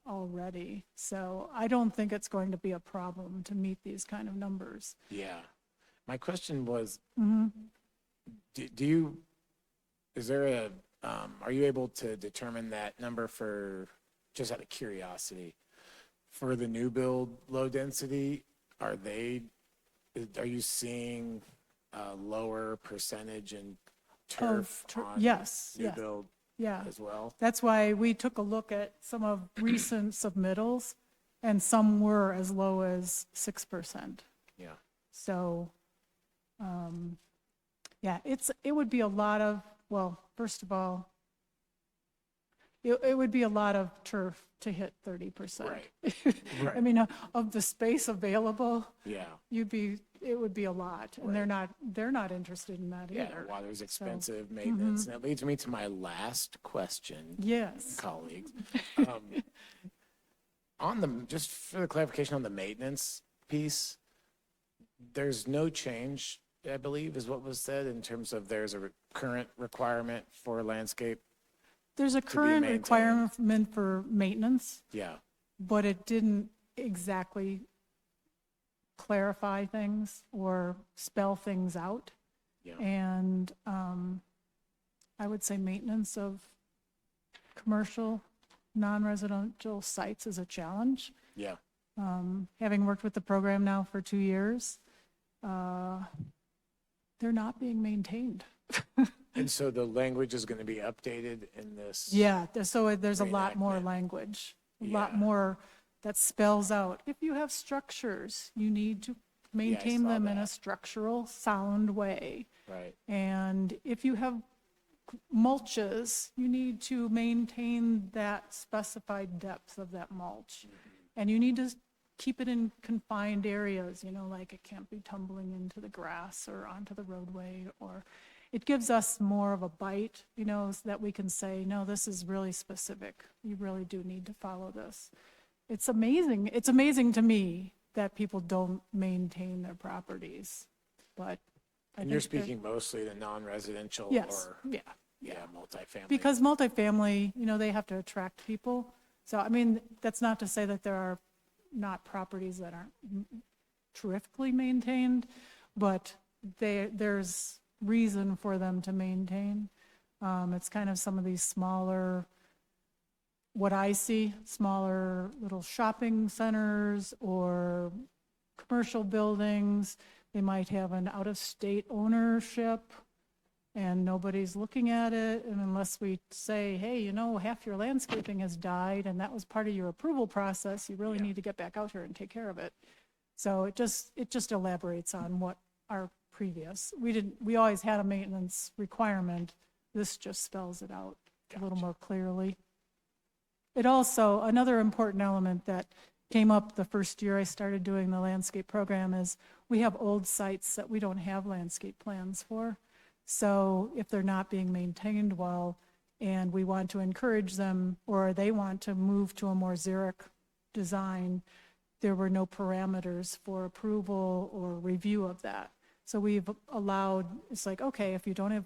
already. So I don't think it's going to be a problem to meet these kind of numbers. Yeah. My question was, Mm-hmm. are you able to determine that number for, just out of curiosity, for the new build low density? Are you seeing a lower percentage in turf on yes, new yes. build Yeah, as well? that's why we took a look at some of recent submittals, and some were as low as 6%. Yeah. So, yeah, it would be a lot of, well, first of all, it would be a lot of turf to hit 30%. Right. I mean, of the space available, Yeah. it would be a lot, and Right. they're not interested in that Yeah. either. Water's expensive, maintenance. And it leads me to my last question, Yes. colleagues. On the, just for the clarification on the maintenance piece, there's no change, I believe, is what was said in terms of there's a current requirement for landscape. There's a be current maintained. requirement for maintenance, Yeah, but it didn't exactly clarify things or spell things out. yeah. And I would say maintenance of commercial, non-residential sites is a challenge. Yeah. Having worked with the program now for 2 years, they're not being maintained. And so the language is going to be updated in this. Yeah, there's a lot more Reenactment. language, a lot Yeah. more that spells out. If you have structures, you need to maintain saw them in a that. structural, sound way. Right. And if you have mulches, you need to maintain that specified depth of that mulch. And you need to keep it in confined areas, like it can't be tumbling into the grass or onto the roadway, or it gives us more of a bite, so that we can say, no, this is really specific. You really do need to follow this. It's amazing. It's amazing to me that people don't maintain their properties, but I And you're think they're- speaking mostly to non-residential Yes, or, yeah. multifamily. Because multifamily, they have to attract people. So, I mean, that's not to say that there are not properties that aren't terrifically maintained, but there's reason for them to maintain. It's kind of some of these smaller, what I see, smaller little shopping centers or commercial buildings. They might have an out-of-state ownership and nobody's looking at it. And unless we say, hey, half your landscaping has died and that was part of your approval process, you really need to get back out here and take care of it. So it just elaborates on what our previous, we always had a maintenance requirement. This just spells it out a little more clearly. It also, another important element that came up the first year I started doing the landscape program is we have old sites that we don't have landscape plans for. So if they're not being maintained well and we want to encourage them or they want to move to a more xeric design, there were no parameters for approval or review of that. So we've allowed, it's like, okay, if you don't have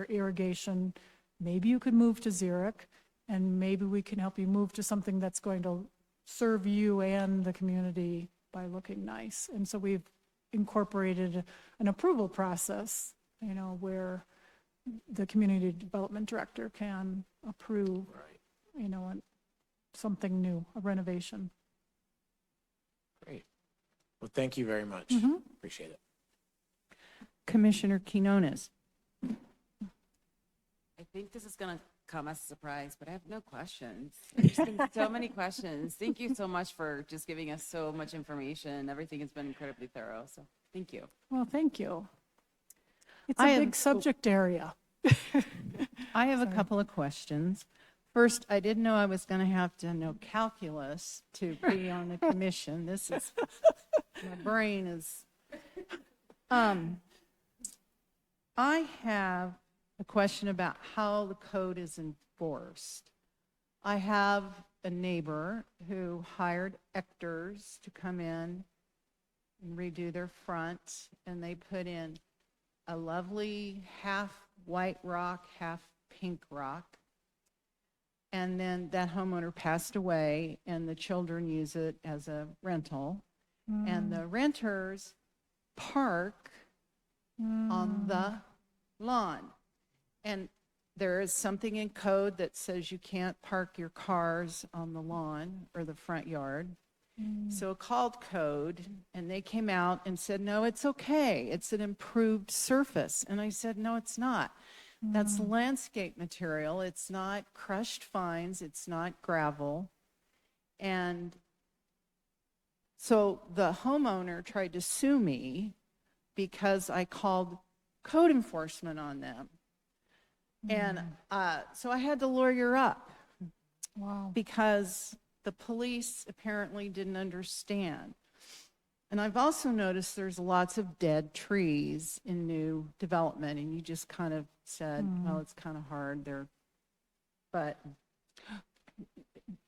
irrigation, maybe you could move to xeric and maybe we can help you move to something that's going to serve you and the community by looking nice. And so we've incorporated an approval process, where the community development director can approve, something new, a renovation. Great. Well, thank you very much. Appreciate it. Commissioner Quinones. I think this is going to come as a surprise, but I have no questions. There's been so many questions. Thank you so much for just giving us so much information. Everything has been incredibly thorough, so thank you. Well, thank you. It's I a am- big subject area. I have a couple of questions. First, I didn't know I was going to have to know calculus to be on the commission. This is, my brain is. I have a question about how the code is enforced. I have a neighbor who hired Ectors to come in and redo their front, and they put in a lovely half white rock, half pink rock. And then that homeowner passed away and the children use it as a rental. And the renters park on the lawn. And there is something in code that says you can't park your cars on the lawn or the front yard. So I called code and they came out and said, no, it's okay. It's an improved surface. And I said, no, it's not. That's landscape material. It's not crushed fines. It's not gravel. And so the homeowner tried to sue me because I called code enforcement on them. And so I had to lawyer up. Wow. Because the police apparently didn't understand. And I've also noticed there's lots of dead trees in new development, and you just kind of said, well, it's kind of hard there. But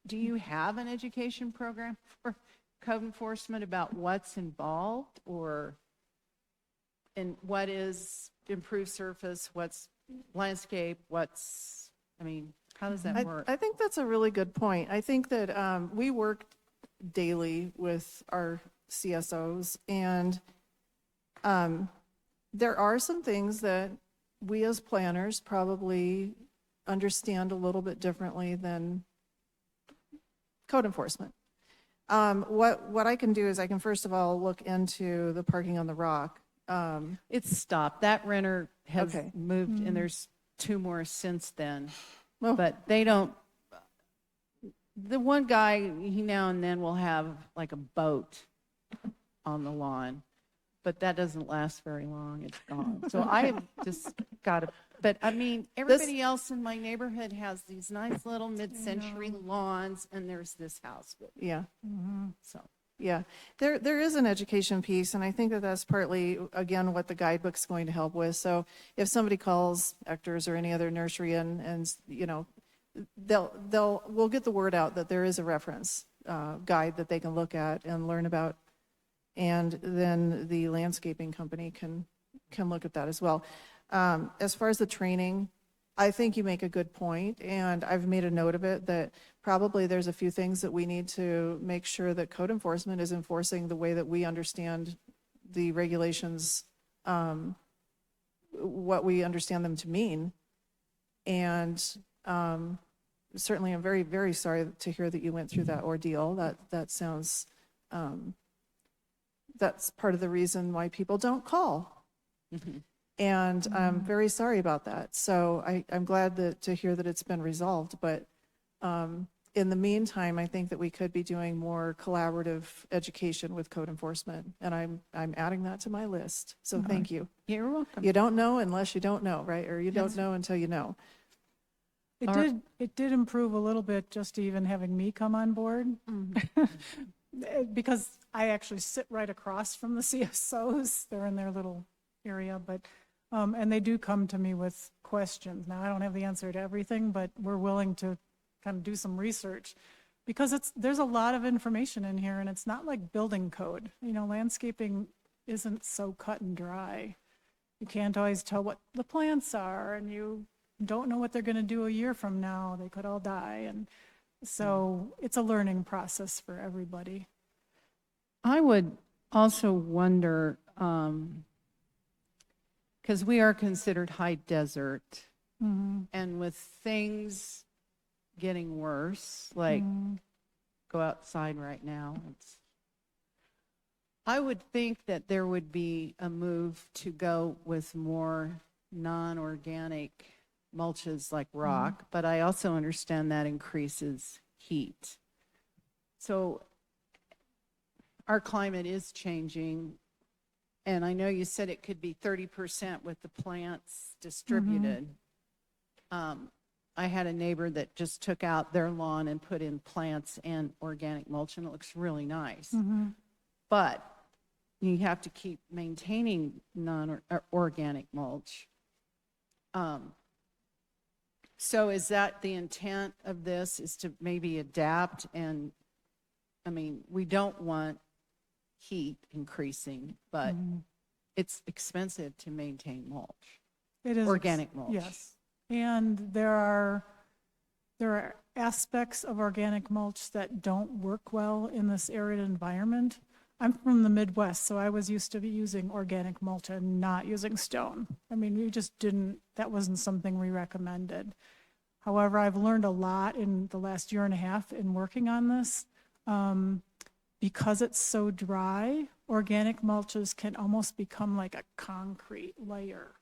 do you have an education program for code enforcement about what's involved, or and what is improved surface, what's landscape, what's, I mean, how does that work? I think that's a really good point. I think that we work daily with our CSOs, and there are some things that we as planners probably understand a little bit differently than code enforcement. What I can do is I can first of all look into the parking on the rock. It's stopped. That renter has Okay. moved, and there's 2 more since then. Well- But they don't, the one guy, he now and then will have like a boat on the lawn, but that doesn't last very long. It's gone. So I've just got to, but I mean, everybody else in my neighborhood has these nice little mid-century lawns, and there's this house with, Yeah. so. Yeah, there is an education piece, and I think that that's partly, again, what the guidebook's going to help with. So if somebody calls Ector's or any other nursery and you know, we'll get the word out that there is a reference guide that they can look at and learn about, and then the landscaping company can look at that as well. As far as the training, I think you make a good point, and I've made a note of it, that probably there's a few things that we need to make sure that code enforcement is enforcing the way that we understand the regulations, what we understand them to mean. And certainly I'm very, very sorry to hear that you went through that ordeal. That sounds, that's part of the reason why people don't call. And I'm very sorry about that. So I'm glad to hear that it's been resolved. But in the meantime, I think that we could be doing more collaborative education with code enforcement. And I'm adding that to my list. So thank you. You're welcome. You don't know unless you don't know, right? Or you don't know until you know. It did improve a little bit, just even having me come on board. Because I actually sit right across from the CSOs. They're in their little area, but, and they do come to me with questions. Now, I don't have the answer to everything, but we're willing to kind of do some research, because there's a lot of information in here, and it's not like building code. You know, landscaping isn't so cut and dry. You can't always tell what the plants are, and you don't know what they're going to do a year from now. They could all die. And so it's a learning process for everybody. I would also wonder, because we are considered high desert, and with things getting worse, like go outside right now, I would think that there would be a move to go with more non-organic mulches like rock, but I also understand that increases heat. So our climate is changing, and I know you said it could be 30% with the plants distributed. I had a neighbor that just took out their lawn and put in plants and organic mulch, and it looks really nice. But you have to keep maintaining non-organic mulch. So is that the intent of this, is to maybe adapt? And I mean, we don't want heat increasing, but it's expensive to maintain mulch. It is Organic mulch. Yes. And there are aspects of organic mulch that don't work well in this arid environment. I'm from the Midwest, so I was used to using organic mulch and not using stone. I mean, we just didn't, that wasn't something we recommended. However, I've learned a lot in the last year and a half in working on this. Because it's so dry, organic mulches can almost become like a concrete layer.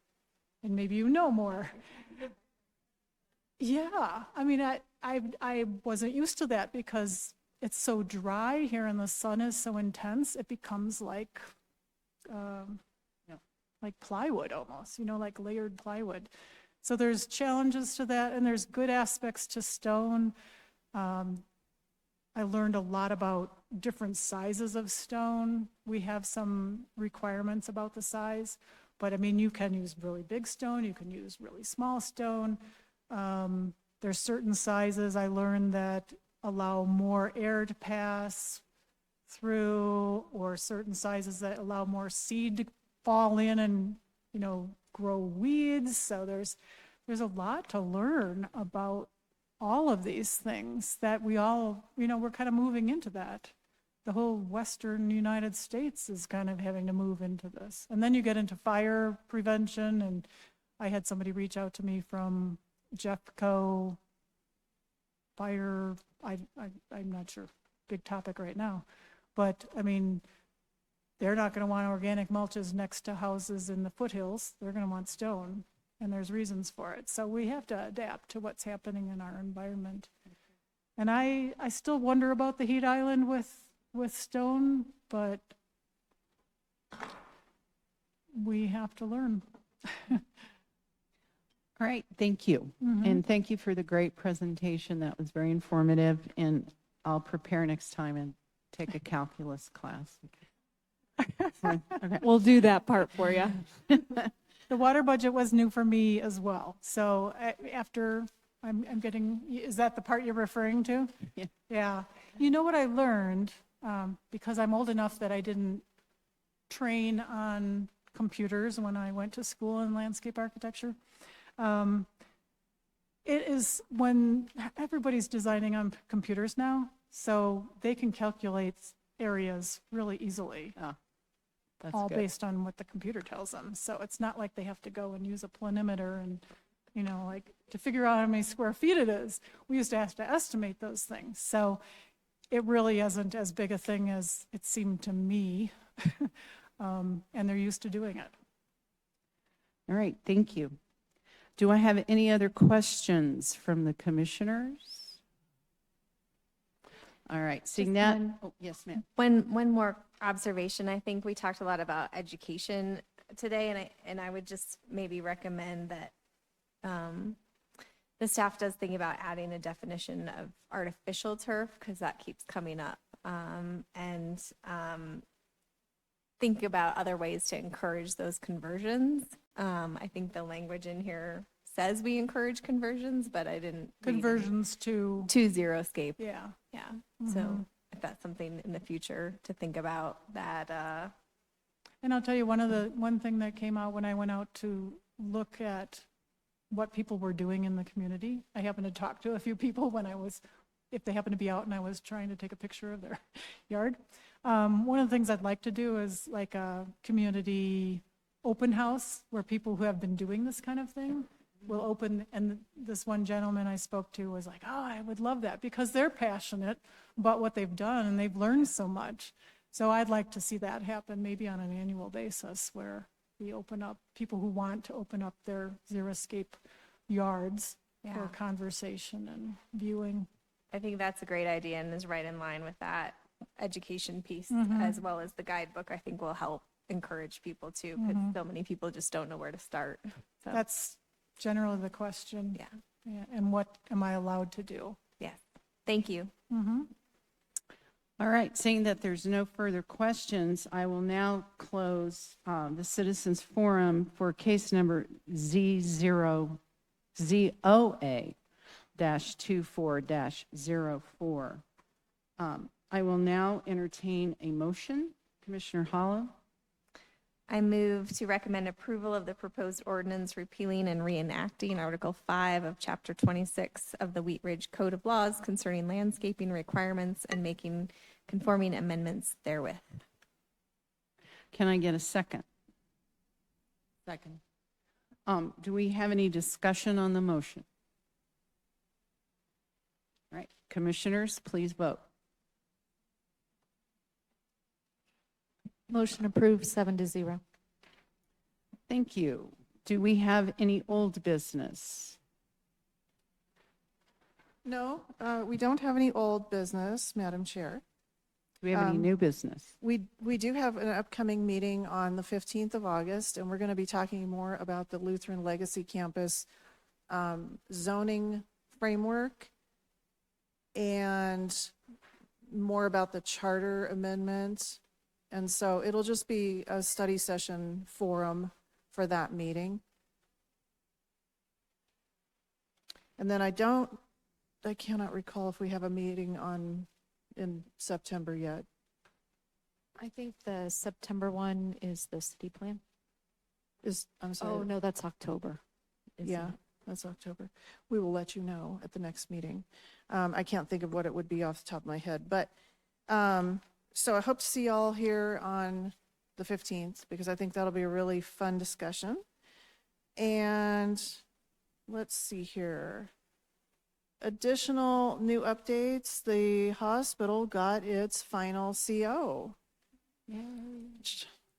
And maybe you know more. Yeah, I mean, I wasn't used to that because it's so dry here and the sun is so intense, it becomes like plywood almost, you know, like layered plywood. So there's challenges to that, and there's good aspects to stone. I learned a lot about different sizes of stone. We have some requirements about the size, but I mean, you can use really big stone, you can use really small stone. There's certain sizes. I learned that allow more air to pass through, or certain sizes that allow more seed to fall in and, grow weeds. So there's a lot to learn about all of these things that we all, we're kind of moving into that. The whole Western United States is kind of having to move into this. And then you get into fire prevention, and I had somebody reach out to me from Jeffco Fire, I'm not sure, big topic right now. But, I mean, they're not going to want organic mulches next to houses in the foothills. They're going to want stone, and there's reasons for it. So we have to adapt to what's happening in our environment. And I still wonder about the heat island with stone, but we have to learn. All right, thank you. And thank you for the great presentation. That was very informative, and I'll prepare next time and take a calculus class. Okay. We'll do that part for you. The water budget was new for me as well. So after I'm getting, is that the part you're referring to? Yeah. Yeah. You know what I learned, because I'm old enough that I didn't train on computers when I went to school in landscape architecture. It is when everybody's designing on computers now, so they can calculate areas really easily. That's All good. based on what the computer tells them. So it's not like they have to go and use a planimeter and, like to figure out how many square feet it is. We used to have to estimate those things. So it really isn't as big a thing as it seemed to me. And they're used to doing it. All right, thank you. Do I have any other questions from the commissioners? All right, seeing that. Oh, yes, ma'am. One more observation. I think we talked a lot about education today, and I would just maybe recommend that the staff does think about adding a definition of artificial turf, because that keeps coming up, and think about other ways to encourage those conversions. I think the language in here says we encourage conversions, but I didn't read Conversions to, to xeriscape. yeah. Yeah. So if that's something in the future to think about, that And I'll tell you, one thing that came out when I went out to look at what people were doing in the community, I happened to talk to a few people if they happened to be out and I was trying to take a picture of their yard. One of the things I'd like to do is like a community open house where people who have been doing this kind of thing will open. And this one gentleman I spoke to was like, oh, I would love that, because they're passionate about what they've done and they've learned so much. So I'd like to see that happen maybe on an annual basis, where we open up people who want to open up their xeriscape yards for Yeah. conversation and viewing. I think that's a great idea and is right in line with that education piece, as well as the guidebook. I think will help encourage people too, because so many people just don't know where to start. So That's generally the question. yeah, Yeah, and what am I allowed to do? yes. Thank you. All right, seeing that there's no further questions, I will now close the citizens forum for case number ZOA-24-04. I will now entertain a motion. Commissioner Hollow? I move to recommend approval of the proposed ordinance repealing and reenacting Article 5 of Chapter 26 of the Wheat Ridge Code of Laws concerning landscaping requirements and making conforming amendments therewith. Can I get a second? Second. Do we have any discussion on the motion? All right, commissioners, please vote. Motion approved, 7-0. Thank you. Do we have any old business? No, we don't have any old business, Madam Chair. Do we have any new business? We do have an upcoming meeting on the 15th of August, and we're going to be talking more about the Lutheran Legacy Campus zoning framework and more about the charter amendment. And so it'll just be a study session forum for that meeting. And then I don't I cannot recall if we have a meeting in September yet. I think the September one is the city plan. I'm sorry. Oh, no, that's October. isn't Yeah, it? that's October. We will let you know at the next meeting. I can't think of what it would be off the top of my head, but, so I hope to see y'all here on the 15th, because I think that'll be a really fun discussion. And let's see here. Additional new updates, the hospital got its final CO.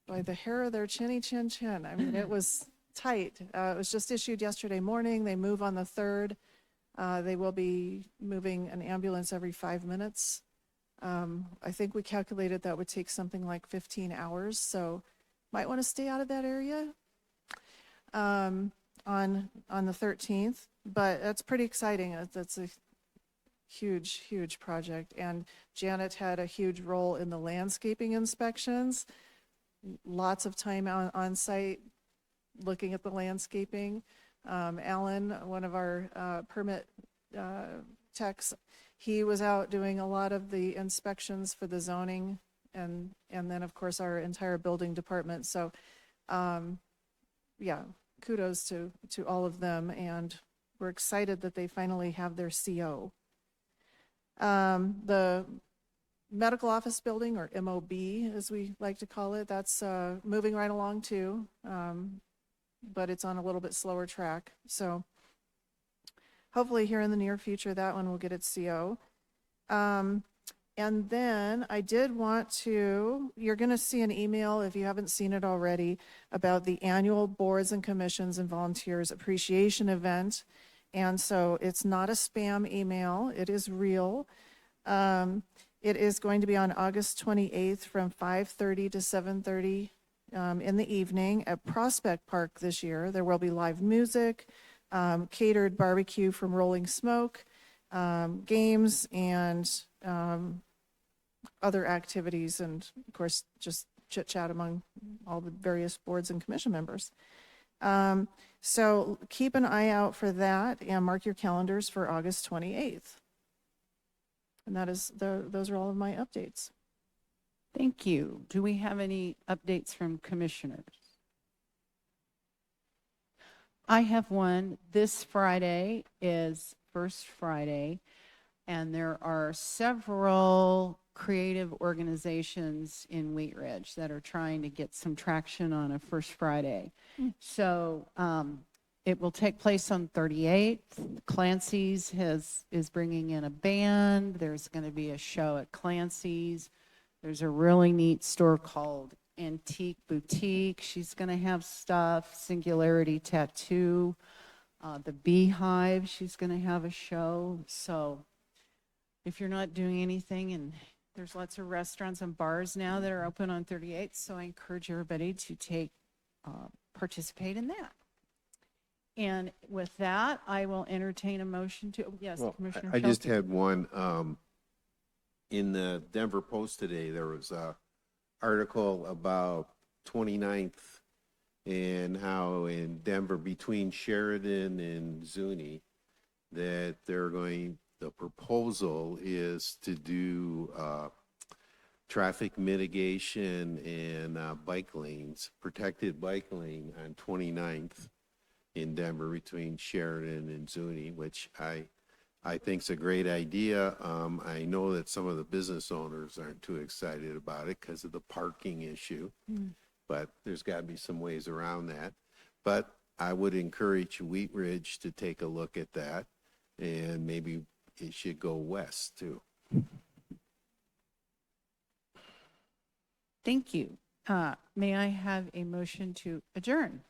By the hair of their chinny chin chin. I mean, it was tight. It was just issued yesterday morning. They move on the 3rd. They will be moving an ambulance every 5 minutes. I think we calculated that would take something like 15 hours, so might want to stay out of that area on the 13th. But that's pretty exciting. That's a huge, huge project. And Janet had a huge role in the landscaping inspections. Lots of time on site looking at the landscaping. Alan, one of our permit techs, he was out doing a lot of the inspections for the zoning and then of course our entire building department. So yeah, kudos to all of them, and we're excited that they finally have their CO. The medical office building, or MOB as we like to call it, that's moving right along too, but it's on a little bit slower track. So hopefully here in the near future, that one will get its CO. And then I did want to, you're going to see an email, if you haven't seen it already, about the annual Boards and Commissions and Volunteers Appreciation Event. And so it's not a spam email, it is real. It is going to be on August 28th from 5:30 to 7:30 in the evening at Prospect Park this year. There will be live music, catered barbecue from Rolling Smoke, games, and other activities, and of course just chit chat among all the various boards and commission members. So keep an eye out for that and mark your calendars for August 28th. And that is those are all of my updates. Thank you. Do we have any updates from commissioners? I have one. This Friday is First Friday, and there are several creative organizations in Wheat Ridge that are trying to get some traction on a First Friday. So it will take place on 38th. Clancy's is bringing in a band. There's going to be a show at Clancy's. There's a really neat store called Antique Boutique. She's going to have stuff. Singularity Tattoo. The Beehive, she's going to have a show. So if you're not doing anything, and there's lots of restaurants and bars now that are open on 38th, so I encourage everybody to participate in that. And with that, I will entertain a motion to, yes, Well, Commissioner I just Shelton. had one, in the Denver Post today, there was a article about 29th and how in Denver between Sheridan and Zuni, that the proposal is to do traffic mitigation and bike lanes, protected bike lane on 29th in Denver between Sheridan and Zuni, which I think is a great idea. I know that some of the business owners aren't too excited about it because of the parking issue, but there's got to be some ways around that. But I would encourage Wheat Ridge to take a look at that, and maybe it should go west too. Thank you. May I have a motion to adjourn?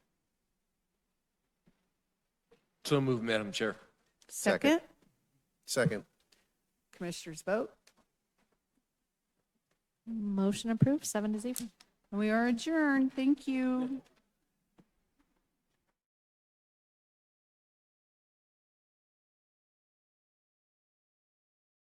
So moved, Madam Chair. Second? Second. Commissioners vote. Motion approved, 7-0. We are adjourned. Thank you.